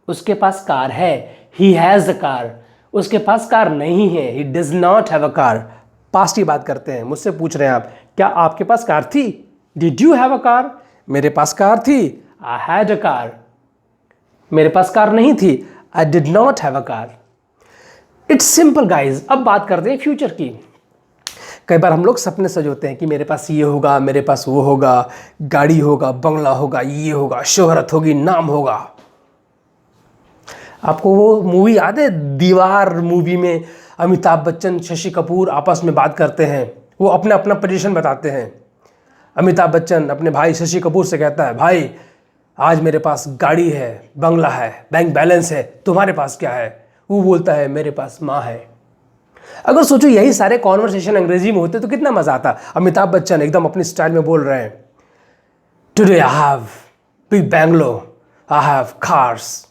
उसके पास कार है, ही हैज अ कार। उसके पास कार नहीं है, he does not have a car. Past की बात करते हैं। मुझसे पूछ रहे हैं आप, क्या आपके पास कार थी? Did you have a car? मेरे पास कार थी, आई हैड अ कार। मेरे पास कार नहीं थी, I did not have a car. It's simple guys. अब बात करते हैं फ्यूचर की। कई बार हम लोग सपने सजोते हैं कि मेरे पास ये होगा, मेरे पास वो होगा, गाड़ी होगा, बंगला होगा, ये होगा, शोहरत होगी, नाम होगा। आपको वो मूवी याद है, दीवार मूवी में अमिताभ बच्चन, शशि कपूर आपस में बात करते हैं, वो अपना अपना पोजीशन बताते हैं। अमिताभ बच्चन अपने भाई शशि कपूर से कहता है, भाई आज मेरे पास गाड़ी है, बंगला है, बैंक बैलेंस है, तुम्हारे पास क्या है? वो बोलता है, मेरे पास माँ है। अगर सोचो यही सारे कॉन्वर्सेशन अंग्रेजी में होते तो कितना मजा आता। अमिताभ बच्चन एकदम अपनी स्टाइल में बोल रहे हैं, today I have big bungalow, I have cars,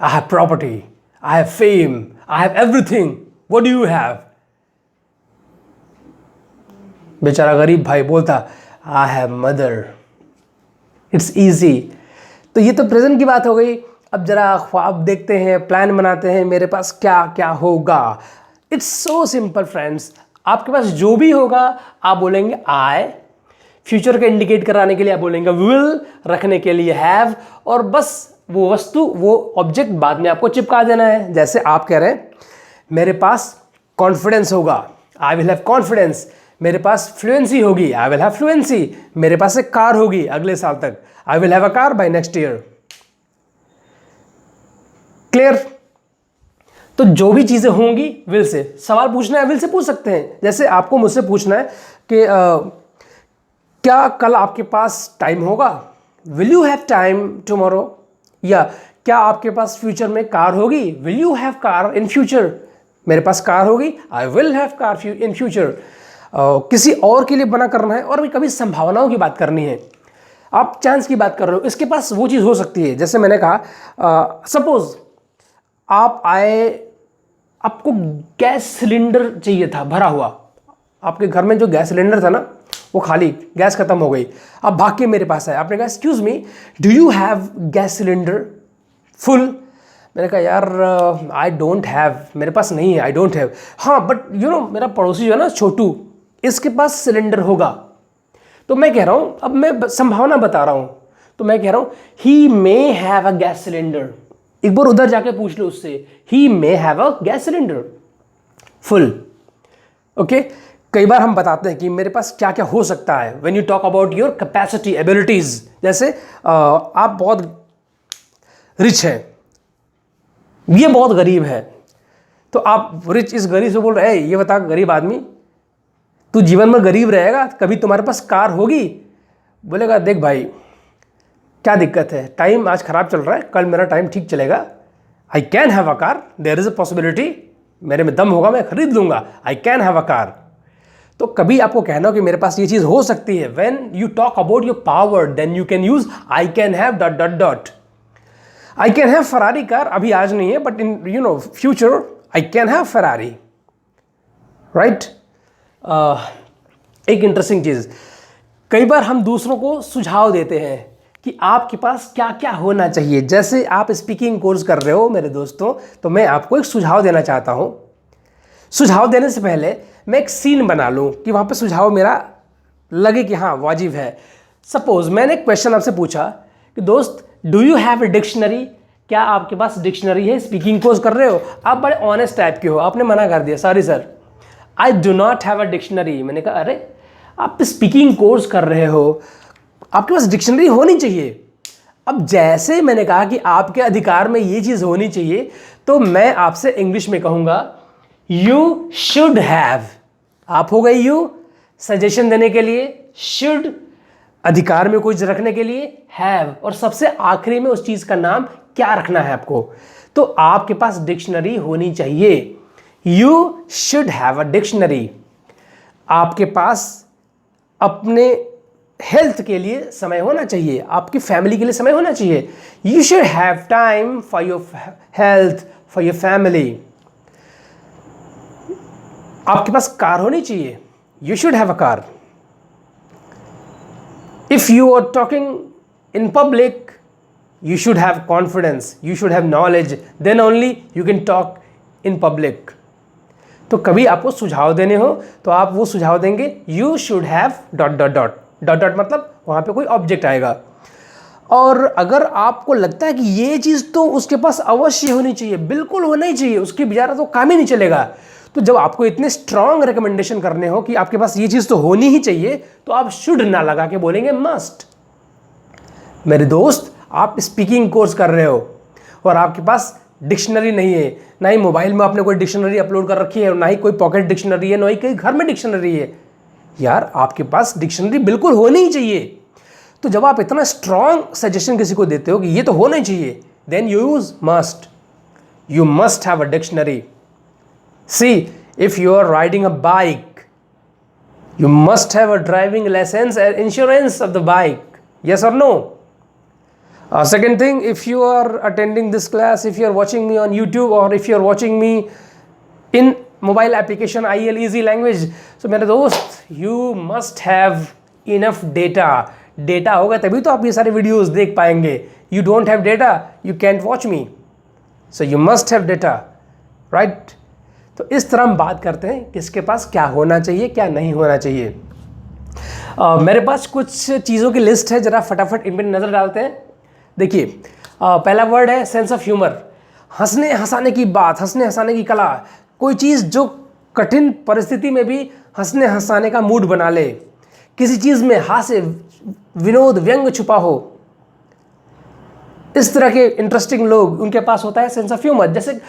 I have property, I have fame, I have everything. What do you have? बेचारा गरीब भाई बोलता, I have mother. It's easy. तो ये तो प्रेजेंट की बात हो गई। अब जरा ख्वाब देखते हैं, प्लान बनाते हैं, मेरे पास क्या क्या होगा। It's so simple friends. आपके पास जो भी होगा आप बोलेंगे I, फ्यूचर को इंडिकेट कराने के लिए आप बोलेंगे will, रखने के लिए have, और बस वो वस्तु, वो ऑब्जेक्ट बाद में आपको चिपका देना है। जैसे आप कह रहे हैं, मेरे पास कॉन्फिडेंस होगा, आई विल हैव कॉन्फिडेंस। मेरे पास फ्लुएंसी होगी, आई विल हैव फ्लुएंसी। मेरे पास एक कार होगी अगले साल तक, I will have a car by next year. Clear? तो जो भी चीजें होंगी विल से, सवाल पूछना है विल से पूछ सकते हैं। जैसे आपको मुझसे पूछना है कि क्या कल आपके पास टाइम होगा? Will you have time tomorrow? या क्या आपके पास फ्यूचर में कार होगी? Will you have car in future? मेरे पास कार होगी, आई will have car in future. किसी और के लिए बना करना है, और भी कभी संभावनाओं की बात करनी है, आप चांस की बात कर रहे हो, इसके पास वो चीज़ हो सकती है। जैसे मैंने कहा, सपोज आप आए, आपको गैस सिलेंडर चाहिए था भरा हुआ, आपके घर में जो गैस सिलेंडर था ना वो खाली, गैस खत्म हो गई, आप भाग के मेरे पास आए, आपने कहा excuse me, do you have gas cylinder full? मैंने कहा यार आई डोंट हैव, मेरे पास नहीं है, आई डोंट हैव। हाँ बट यू नो मेरा पड़ोसी जो है ना छोटू, इसके पास सिलेंडर होगा। तो मैं कह रहा हूँ, अब मैं संभावना बता रहा हूँ, तो मैं कह रहा हूँ he may have a gas cylinder. एक बार उधर जाके पूछ लो उससे, he may have a gas cylinder full. Okay, कई बार हम बताते हैं कि मेरे पास क्या क्या हो सकता है। When you talk about your capacity, abilities, जैसे आप बहुत रिच हैं, ये बहुत गरीब है, तो आप रिच इस गरीब से बोल रहे हैं, ये बता गरीब आदमी, तू जीवन में गरीब रहेगा, कभी तुम्हारे पास कार होगी? बोलेगा देख भाई, क्या दिक्कत है, टाइम आज ख़राब चल रहा है, कल मेरा टाइम ठीक चलेगा। I can have a car, there is a possibility, मेरे में दम होगा, मैं खरीद लूँगा, I can have a car. तो कभी आपको कहना हो कि मेरे पास ये चीज़ हो सकती है, when you talk about your power then you can use I can have dot dot dot. I can have Ferrari car, अभी आज नहीं है, but in future I can have Ferrari, right. एक इंटरेस्टिंग चीज़, कई बार हम दूसरों को सुझाव देते हैं कि आपके पास क्या क्या होना चाहिए। जैसे आप स्पीकिंग कोर्स कर रहे हो मेरे दोस्तों, तो मैं आपको एक सुझाव देना चाहता हूँ। सुझाव देने से पहले मैं एक सीन बना लूँ कि वहाँ पे सुझाव मेरा लगे कि हाँ वाजिब है। सपोज मैंने एक क्वेश्चन आपसे पूछा कि दोस्त do you have a dictionary, क्या आपके पास डिक्शनरी है? स्पीकिंग कोर्स कर रहे हो, आप बड़े ऑनेस्ट टाइप के हो, आपने मना कर दिया, sorry sir I do not have a dictionary. मैंने कहा अरे आप स्पीकिंग कोर्स कर रहे हो, आपके पास डिक्शनरी होनी चाहिए। अब जैसे मैंने कहा कि आपके अधिकार में ये चीज़ होनी चाहिए, तो मैं आपसे इंग्लिश में कहूँगा यू शुड हैव। आप हो गए यू सजेशन देने के लिए, शुड अधिकार में कुछ रखने के लिए, हैव और सबसे आखिरी में उस चीज़ का नाम क्या रखना है आपको। तो आपके पास डिक्शनरी होनी चाहिए, you should have a dictionary. आपके पास अपने हेल्थ के लिए समय होना चाहिए, आपकी फैमिली के लिए समय होना चाहिए। You should have time for your health, for your family. आपके पास कार होनी चाहिए, you should have a car. If you are talking in public, you should have confidence, you should have knowledge, then only you can talk in public. तो कभी आपको सुझाव देने हो तो आप वो सुझाव देंगे you should have dot dot dot dot dot, मतलब वहाँ पे कोई ऑब्जेक्ट आएगा। और अगर आपको लगता है कि ये चीज़ तो उसके पास अवश्य होनी चाहिए, बिल्कुल होना ही चाहिए, उसके बिचारा तो काम ही नहीं चलेगा, तो जब आपको इतने स्ट्रांग रिकमेंडेशन करने हो कि आपके पास ये चीज़ तो होनी ही चाहिए, तो आप शुड ना लगा के बोलेंगे मस्ट। मेरे दोस्त, आप स्पीकिंग कोर्स कर रहे हो और आपके पास डिक्शनरी नहीं है, ना ही मोबाइल में आपने कोई डिक्शनरी अपलोड कर रखी है, ना ही कोई पॉकेट डिक्शनरी है, ना ही कहीं घर में डिक्शनरी है। यार आपके पास डिक्शनरी बिल्कुल होनी ही चाहिए। तो जब आप इतना स्ट्रांग सजेशन किसी को देते हो कि ये तो होना ही चाहिए, then you use must, you must have a dictionary. See if you are riding a bike, you must have a driving license and insurance of the bike, yes or no? Second thing, if you are attending this class, if you are watching me on YouTube or if you are watching me in mobile application IEL Easy Language, so मेरे दोस्त you must have enough data. Data होगा तभी तो आप ये सारे videos देख पाएंगे। You don't have data, you can't watch me. So you must have data, right? तो इस तरह हम बात करते हैं किसके पास क्या होना चाहिए, क्या नहीं होना चाहिए। मेरे पास कुछ चीज़ों की लिस्ट है, ज़रा फटाफट इन पर नज़र डालते हैं। देखिए, पहला वर्ड है सेंस ऑफ ह्यूमर, हंसने हंसाने की बात, हंसने हंसाने की कला। कोई चीज़ जो कठिन परिस्थिति में भी हंसने हंसाने का मूड बना ले, किसी चीज़ में हास्य विनोद व्यंग छुपा हो, इस तरह के इंटरेस्टिंग लोग, उनके पास होता है सेंस ऑफ ह्यूमर। जैसे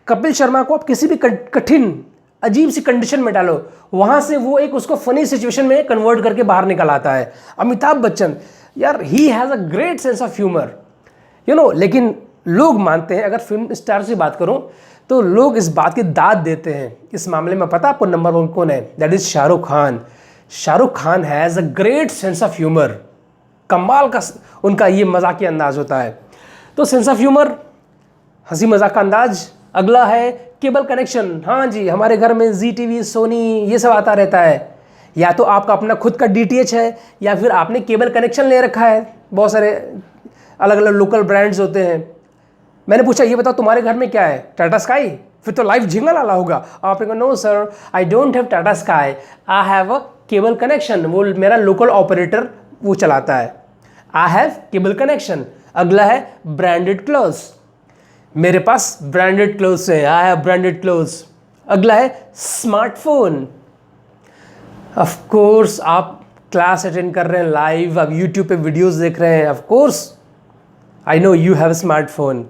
कपिल शर्मा को आप किसी भी कठिन अजीब सी कंडीशन में डालो, वहाँ से वो एक उसको फनी सिचुएशन में कन्वर्ट करके बाहर निकल आता है। अमिताभ बच्चन, यार he has a great sense of humour, you know. लेकिन लोग मानते हैं, अगर फिल्म स्टार से बात करूं तो लोग इस बात की दाद देते हैं इस मामले में। पता आपको नंबर 1 कौन है? That is Shahrukh Khan. Shahrukh Khan has a great sense of humour, कमाल का उनका ये मजाकिया अंदाज होता है। तो सेंस ऑफ ह्यूमर, हंसी मजाक का अंदाज। अगला है केबल कनेक्शन। हाँ जी, हमारे घर में जी टीवी, सोनी, ये सब आता रहता है। या तो आपका अपना खुद का DTH है या फिर आपने केबल कनेक्शन ले रखा है। बहुत सारे अलग अलग लोकल ब्रांड्स होते हैं। मैंने पूछा ये बताओ तुम्हारे घर में क्या है? टाटा स्काई? फिर तो लाइव झिंगल वाला होगा। आपने कहा no sir, I don't have Tata Sky, I have a cable connection. वो मेरा लोकल ऑपरेटर वो चलाता है। I have cable connection. अगला है ब्रांडेड क्लोथ्स। मेरे पास ब्रांडेड क्लोथ्स है, आई हैव ब्रांडेड क्लोथ्स। अगला है स्मार्टफोन। ऑफ कोर्स आप क्लास अटेंड कर रहे हैं लाइव, आप यूट्यूब पे वीडियोस देख रहे हैं, of course I know you have smartphone.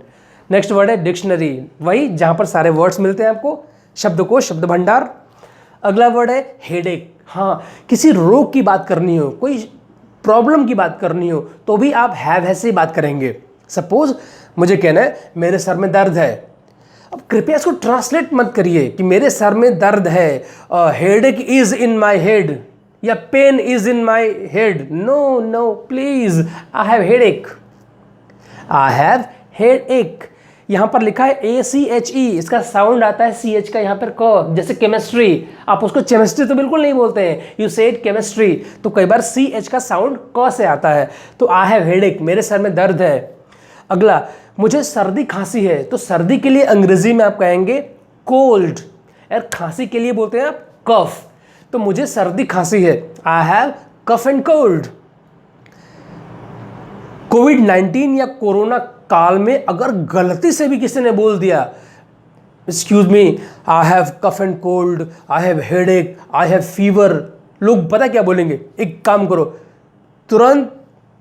Next word है डिक्शनरी, वही जहाँ पर सारे वर्ड्स मिलते हैं आपको, शब्दकोश, शब्द भंडार। अगला वर्ड है हेडेक। हाँ, किसी रोग की बात करनी हो, कोई प्रॉब्लम की बात करनी हो तो भी आप हैव है से ही बात करेंगे। सपोज मुझे कहना है मेरे सर में दर्द है, अब कृपया इसको ट्रांसलेट मत करिए कि मेरे सर में दर्द है, headache is in my head या pain is in my head. No no please, I have headache, I have headache. यहाँ पर लिखा है ACHE, इसका साउंड आता है CH का यहाँ पर क, जैसे केमिस्ट्री, आप उसको केमिस्ट्री तो बिल्कुल नहीं बोलते हैं, यू सेड केमिस्ट्री, तो कई बार CH का साउंड क से आता है। तो आई हैव हेडेक, मेरे सर में दर्द है। अगला, मुझे सर्दी खांसी है, तो सर्दी के लिए अंग्रेजी में आप कहेंगे कोल्ड, यार खांसी के लिए बोलते हैं आप कफ, तो मुझे सर्दी खांसी है, I have cough and cold. कोविड-19 या कोरोना काल में अगर गलती से भी किसी ने बोल दिया excuse me, I have cough and cold, I have headache, I have fever, लोग पता क्या बोलेंगे, एक काम करो, तुरंत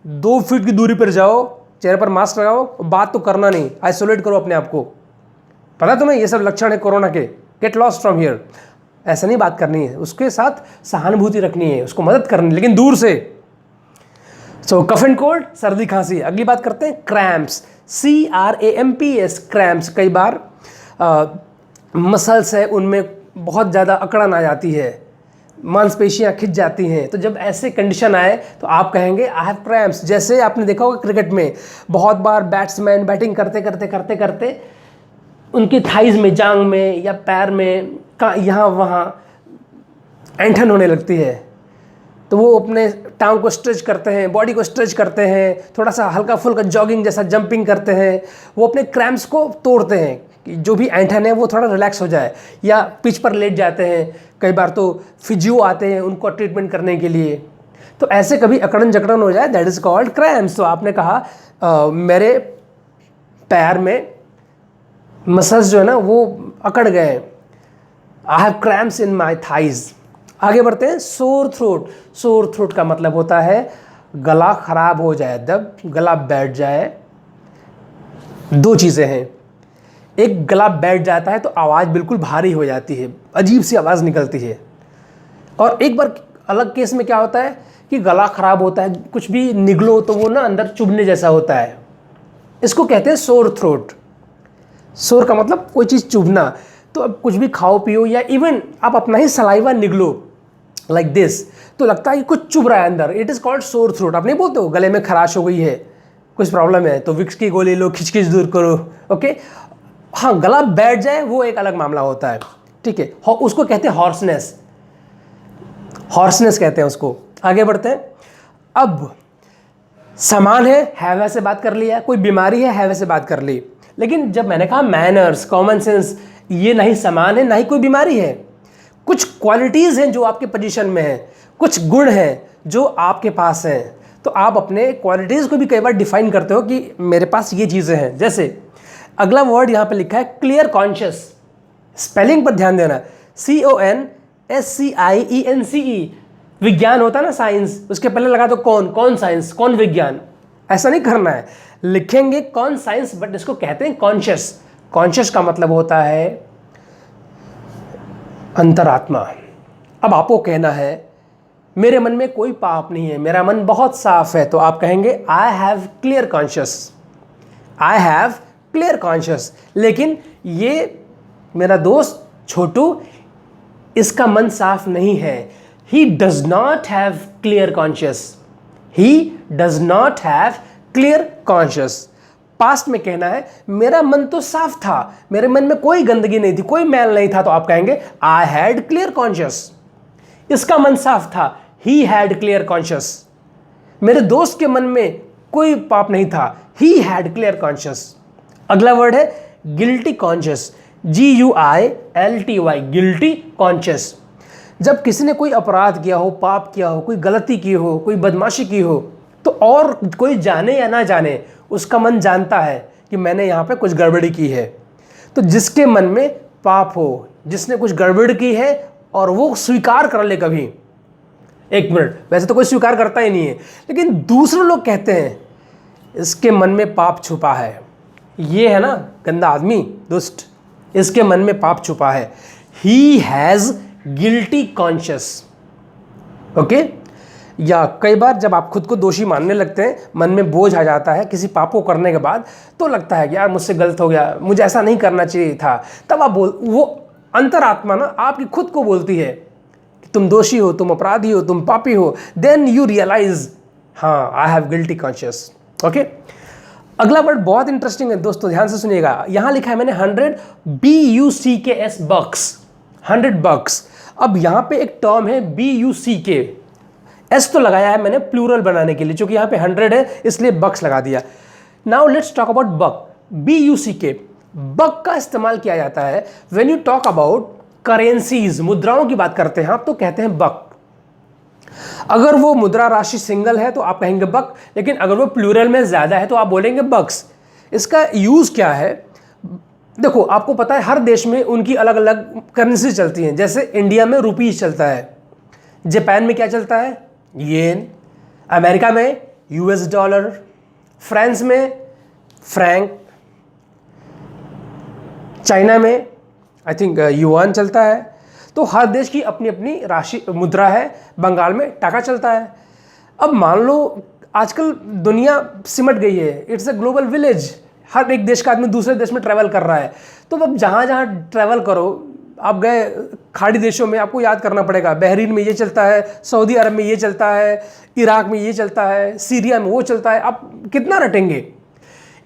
2 फीट की दूरी पर जाओ, चेहरे पर मास्क लगाओ, बात तो करना नहीं, आइसोलेट करो अपने आप को। पता तुम्हें ये सब लक्षण है कोरोना के, गेट लॉस्ट फ्रॉम हियर। ऐसा नहीं बात करनी है, उसके साथ सहानुभूति रखनी है, उसको मदद करनी है, लेकिन दूर से। सो कफ एंड कोल्ड, सर्दी खांसी। अगली बात करते हैं क्रैम्प्स, CRAMPS, क्रैम्प्स। कई बार मसल्स है उनमें बहुत ज़्यादा अकड़न आ जाती है, मांसपेशियाँ खिंच जाती हैं, तो जब ऐसे कंडीशन आए तो आप कहेंगे आई हैव क्रैम्प्स। जैसे आपने देखा होगा क्रिकेट में बहुत बार बैट्समैन बैटिंग करते करते करते करते उनकी थाइज में, जांग में या पैर में यहाँ वहाँ ऐंठन होने लगती है, तो वो अपने टांग को स्ट्रेच करते हैं, बॉडी को स्ट्रेच करते हैं, थोड़ा सा हल्का फुल्का जॉगिंग जैसा जंपिंग करते हैं, वो अपने क्रैम्प्स को तोड़ते हैं कि जो भी ऐंठन है वो थोड़ा रिलैक्स हो जाए, या पिच पर लेट जाते हैं। कई बार तो फिजियो आते हैं उनको ट्रीटमेंट करने के लिए, तो ऐसे कभी अकड़न जकड़न हो जाए, दैट इज़ कॉल्ड क्रैम्प्स। तो आपने कहा मेरे पैर में मसल्स जो है ना वो अकड़ गए, I have cramps in my thighs. आगे बढ़ते हैं, सोर थ्रोट। सोर थ्रोट का मतलब होता है गला खराब हो जाए, जब गला बैठ जाए। 2 चीज़ें हैं, एक गला बैठ जाता है तो आवाज़ बिल्कुल भारी हो जाती है, अजीब सी आवाज़ निकलती है, और एक बार अलग केस में क्या होता है कि गला खराब होता है, कुछ भी निगलो तो वो ना अंदर चुभने जैसा होता है, इसको कहते हैं सोर थ्रोट। सोर का मतलब कोई चीज़ चुभना, तो अब कुछ भी खाओ पियो या इवन आप अपना ही सलाइवा निगलो लाइक दिस, तो लगता है कि कुछ चुभ रहा है अंदर, it is called sore throat. आप नहीं बोलते हो गले में खराश हो गई है, कुछ प्रॉब्लम है तो विक्स की गोली लो, खिचखिच दूर करो, ओके। हाँ, गला बैठ जाए वो एक अलग मामला होता है, ठीक है, उसको कहते हैं हॉर्सनेस, हॉर्सनेस कहते हैं उसको। आगे बढ़ते हैं, अब समान है, हैव से बात कर लिया, कोई बीमारी है, हैव से बात कर ली, लेकिन जब मैंने कहा मैनर्स, कॉमन सेंस, ये नहीं समान है, ना ही कोई बीमारी है। कुछ क्वालिटीज़ हैं जो आपके पोजीशन में हैं, कुछ गुण हैं जो आपके पास हैं, तो आप अपने क्वालिटीज़ को भी कई बार डिफाइन करते हो कि मेरे पास ये चीज़ें हैं। जैसे अगला वर्ड यहाँ पे लिखा है क्लियर कॉन्शियस, स्पेलिंग पर ध्यान देना, CONSCIENCE। विज्ञान होता है ना, साइंस, उसके पहले लगा दो कौन साइंस, कौन विज्ञान, ऐसा नहीं करना है, लिखेंगे कौन साइंस, बट इसको कहते हैं कॉन्शियस। कॉन्शियस का मतलब होता है अंतरात्मा। अब आपको कहना है मेरे मन में कोई पाप नहीं है, मेरा मन बहुत साफ है, तो आप कहेंगे I have clear conscious, I have clear conscious. लेकिन ये मेरा दोस्त छोटू, इसका मन साफ नहीं है, he does not have clear conscious, he does not have clear conscious. Past में कहना है मेरा मन तो साफ था, मेरे मन में कोई गंदगी नहीं थी, कोई मैल नहीं था, तो आप कहेंगे आई हैड क्लियर कॉन्शियस। इसका मन साफ था, ही हैड क्लियर कॉन्शियस। मेरे दोस्त के मन में कोई पाप नहीं था, ही हैड क्लियर कॉन्शियस। अगला वर्ड है guilty conscious, GUILTY, guilty conscious. जब किसी ने कोई अपराध किया हो, पाप किया हो, कोई गलती की हो, कोई बदमाशी की हो, तो और कोई जाने या ना जाने उसका मन जानता है कि मैंने यहाँ पे कुछ गड़बड़ी की है। तो जिसके मन में पाप हो, जिसने कुछ गड़बड़ की है और वो स्वीकार कर ले कभी, एक मिनट, वैसे तो कोई स्वीकार करता ही नहीं है, लेकिन दूसरे लोग कहते हैं इसके मन में पाप छुपा है, ये है ना गंदा आदमी, दुष्ट, इसके मन में पाप छुपा है, he has guilty conscious, okay. या कई बार जब आप खुद को दोषी मानने लगते हैं, मन में बोझ आ जाता है किसी पाप को करने के बाद, तो लगता है कि यार मुझसे गलत हो गया, मुझे ऐसा नहीं करना चाहिए था, तब आप वो अंतरात्मा ना आपकी खुद को बोलती है कि तुम दोषी हो, तुम अपराधी हो, तुम पापी हो। देन यू रियलाइज, हाँ I have guilty conscious. Okay, अगला वर्ड बहुत इंटरेस्टिंग है दोस्तों, ध्यान से सुनिएगा। यहां लिखा है मैंने 100 BUCKS बक्स, 100 बक्स। अब यहां पे एक टर्म है BUCK, एस तो लगाया है मैंने प्लूरल बनाने के लिए, क्योंकि यहां पे 100 है इसलिए बक्स लगा दिया। Now let's talk about buck, BUCK। Buck का इस्तेमाल किया जाता है when you talk about currencies, मुद्राओं की बात करते हैं आप तो कहते हैं बक। अगर वो मुद्रा राशि सिंगल है तो आप कहेंगे बक, लेकिन अगर वो प्लूरल में ज्यादा है तो आप बोलेंगे बक्स। इसका यूज क्या है, देखो आपको पता है हर देश में उनकी अलग अलग करेंसी चलती हैं। जैसे इंडिया में रुपीज चलता है, जापान में क्या चलता है, येन, अमेरिका में US डॉलर, फ्रांस में फ्रैंक, चाइना में आई थिंक युआन चलता है। तो हर देश की अपनी अपनी राशि मुद्रा है। बंगाल में टाका चलता है। अब मान लो आजकल दुनिया सिमट गई है, इट्स अ ग्लोबल विलेज, हर एक देश का आदमी दूसरे देश में ट्रैवल कर रहा है। तो अब जहाँ जहाँ ट्रैवल करो, आप गए खाड़ी देशों में, आपको याद करना पड़ेगा बहरीन में ये चलता है, सऊदी अरब में ये चलता है, इराक में ये चलता है, सीरिया में वो चलता है। आप कितना रटेंगे।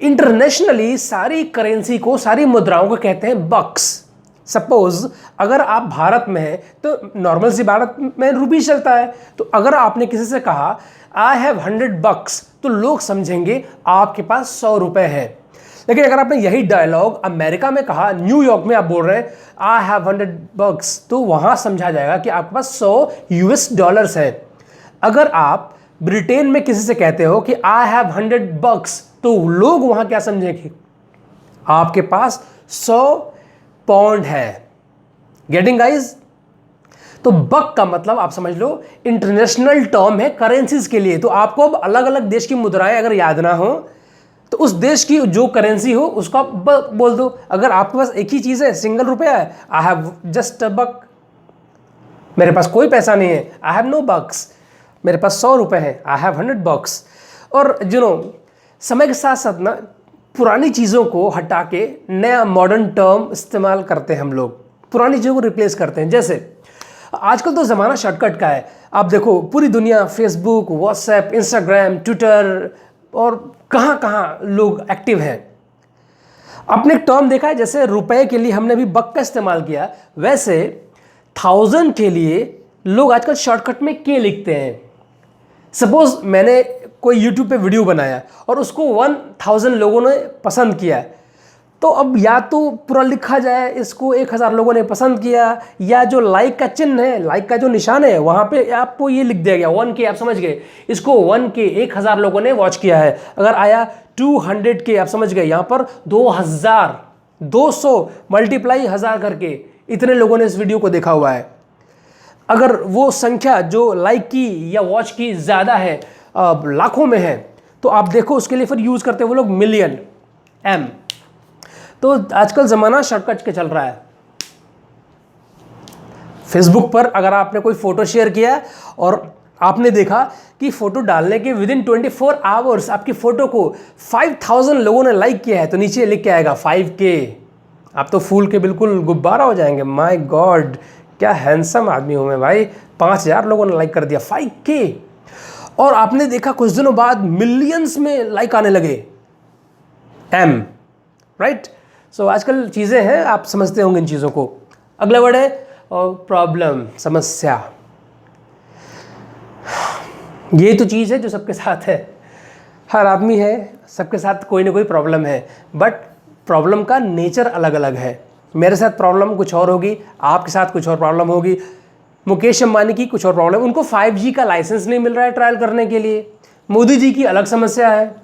इंटरनेशनली सारी करेंसी को, सारी मुद्राओं को कहते हैं बक्स। सपोज अगर आप भारत में हैं तो नॉर्मल सी भारत में रुपी चलता है। तो अगर आपने किसी से कहा आई हैव 100 बक्स, तो लोग समझेंगे आपके पास 100 रुपए है। लेकिन अगर आपने यही डायलॉग अमेरिका में कहा, न्यूयॉर्क में आप बोल रहे हैं आई हैव 100 बक्स, तो वहां समझा जाएगा कि आपके पास 100 US डॉलर्स है। अगर आप ब्रिटेन में किसी से कहते हो कि आई हैव 100 बक्स, तो लोग वहां क्या समझेंगे, आपके पास 100 पौंड है। Getting guys? तो बक का मतलब आप समझ लो इंटरनेशनल टर्म है करेंसीज के लिए। तो आपको अब अलग अलग देश की मुद्राएं अगर याद ना हो तो उस देश की जो करेंसी हो उसको आप बक बोल दो। अगर आपके पास एक ही चीज है, सिंगल रुपया है, आई हैव जस्ट अ बक, मेरे पास कोई पैसा नहीं है, आई हैव नो बक्स, मेरे पास 100 रुपए है, आई हैव 100 बक्स। और समय के साथ साथ ना पुरानी चीज़ों को हटा के नया मॉडर्न टर्म इस्तेमाल करते हैं हम लोग, पुरानी चीज़ों को रिप्लेस करते हैं। जैसे आजकल तो ज़माना शॉर्टकट का है। आप देखो पूरी दुनिया फेसबुक, व्हाट्सएप, इंस्टाग्राम, ट्विटर और कहाँ कहाँ लोग एक्टिव हैं। आपने एक टर्म देखा है, जैसे रुपए के लिए हमने भी बक का इस्तेमाल किया, वैसे 1000 के लिए लोग आजकल शॉर्टकट में के लिखते हैं। सपोज मैंने कोई YouTube पे वीडियो बनाया और उसको 1000 लोगों ने पसंद किया, तो अब या तो पूरा लिखा जाए इसको 1000 लोगों ने पसंद किया, या जो लाइक का चिन्ह है, लाइक का जो निशान है, वहाँ पे आपको ये लिख दिया गया 1K, आप समझ गए इसको 1K, 1000 लोगों ने वॉच किया है। अगर आया 200K, आप समझ गए यहाँ पर 2000, 200 मल्टीप्लाई 1000 करके इतने लोगों ने इस वीडियो को देखा हुआ है। अगर वो संख्या जो लाइक की या वॉच की ज़्यादा है, लाखों में है, तो आप देखो उसके लिए फिर यूज़ करते हैं वो लोग मिलियन, M। तो आजकल ज़माना शॉर्टकट के चल रहा है। फेसबुक पर अगर आपने कोई फ़ोटो शेयर किया और आपने देखा कि फ़ोटो डालने के विदिन 24 आवर्स आपकी फ़ोटो को 5000 लोगों ने लाइक किया है, तो नीचे लिख के आएगा 5K। आप तो फूल के बिल्कुल गुब्बारा हो जाएंगे, माय गॉड क्या हैंडसम आदमी हूँ मैं भाई, 5000 लोगों ने लाइक कर दिया, 5K। और आपने देखा कुछ दिनों बाद मिलियंस में लाइक आने लगे, M, राइट। सो आजकल चीज़ें हैं, आप समझते होंगे इन चीज़ों को। अगला वर्ड है प्रॉब्लम, समस्या। ये तो चीज़ है जो सबके साथ है, हर आदमी है, सबके साथ कोई ना कोई प्रॉब्लम है, बट प्रॉब्लम का नेचर अलग अलग है। मेरे साथ प्रॉब्लम कुछ और होगी, आपके साथ कुछ और प्रॉब्लम होगी, मुकेश अंबानी की कुछ और प्रॉब्लम, उनको 5G का लाइसेंस नहीं मिल रहा है ट्रायल करने के लिए, मोदी जी की अलग समस्या है,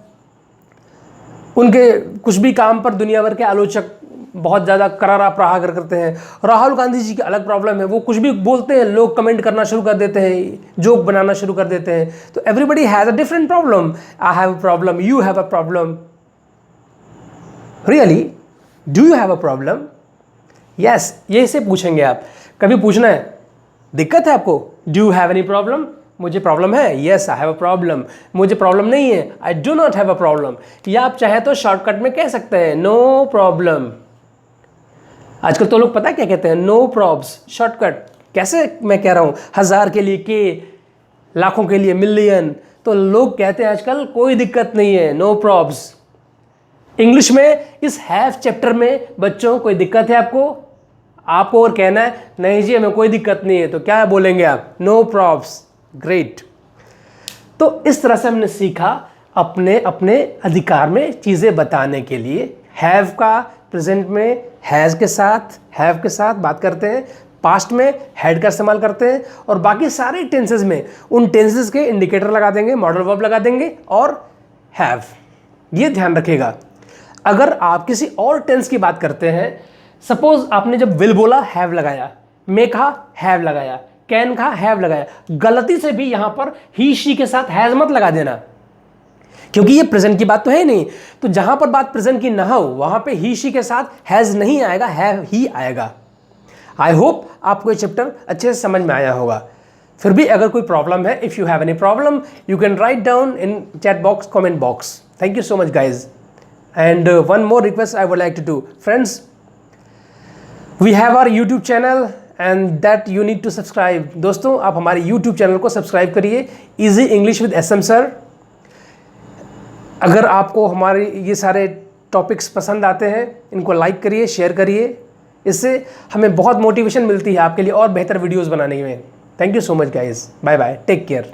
उनके कुछ भी काम पर दुनिया भर के आलोचक बहुत ज़्यादा करारा प्रहार करते हैं, राहुल गांधी जी की अलग प्रॉब्लम है, वो कुछ भी बोलते हैं लोग कमेंट करना शुरू कर देते हैं, जोक बनाना शुरू कर देते हैं। तो everybody has a different problem, I have a problem, you have a problem. Really do you have a problem? Yes, ये से पूछेंगे आप, कभी पूछना है दिक्कत है आपको, do you have any problem, मुझे प्रॉब्लम है, yes I have a problem. मुझे प्रॉब्लम नहीं है, I do not have a problem. या आप चाहे तो शॉर्टकट में कह सकते हैं नो प्रॉब्लम। आजकल तो लोग पता है क्या कहते हैं, नो प्रॉब्स, शॉर्टकट। कैसे मैं कह रहा हूँ, 1000 के लिए के, लाखों के लिए मिलियन, तो लोग कहते हैं आजकल कोई दिक्कत नहीं है, नो प्रॉब्स। इंग्लिश में इस हैव चैप्टर में बच्चों कोई दिक्कत है आपको और कहना है नहीं जी हमें कोई दिक्कत नहीं है, तो क्या बोलेंगे आप, नो प्रॉब्स। ग्रेट। तो इस तरह से हमने सीखा अपने अपने अधिकार में चीज़ें बताने के लिए। हैव का प्रेजेंट में हैज़ के साथ बात करते हैं, पास्ट में हैड का इस्तेमाल करते हैं, और बाकी सारे टेंसेस में उन टेंसेस के इंडिकेटर लगा देंगे, मॉडल वर्ब लगा देंगे और हैव। ये ध्यान रखिएगा। अगर आप किसी और टेंस की बात करते हैं, सपोज आपने जब विल बोला हैव लगाया, मे कहा हैव लगाया, कैन कहा हैव लगाया, गलती से भी यहां पर ही शी के साथ हैज मत लगा देना, क्योंकि ये प्रेजेंट की बात तो है नहीं। तो जहां पर बात प्रेजेंट की ना हो वहां पे ही शी के साथ हैज नहीं आएगा, हैव ही आएगा। आई होप आपको ये चैप्टर अच्छे से समझ में आया होगा। फिर भी अगर कोई प्रॉब्लम है, if you have any problem you can write down in chat box, comment box. Thank you so much guys. And one more request I would like to do. Friends, we have our YouTube channel and that you need to subscribe. दोस्तों आप हमारे YouTube channel को subscribe करिए, Easy English with SM Sir। अगर आपको हमारे ये सारे टॉपिक्स पसंद आते हैं, इनको लाइक करिए, शेयर करिए, इससे हमें बहुत मोटिवेशन मिलती है आपके लिए और बेहतर वीडियोज़ बनाने में। Thank you so much guys, bye bye, take care.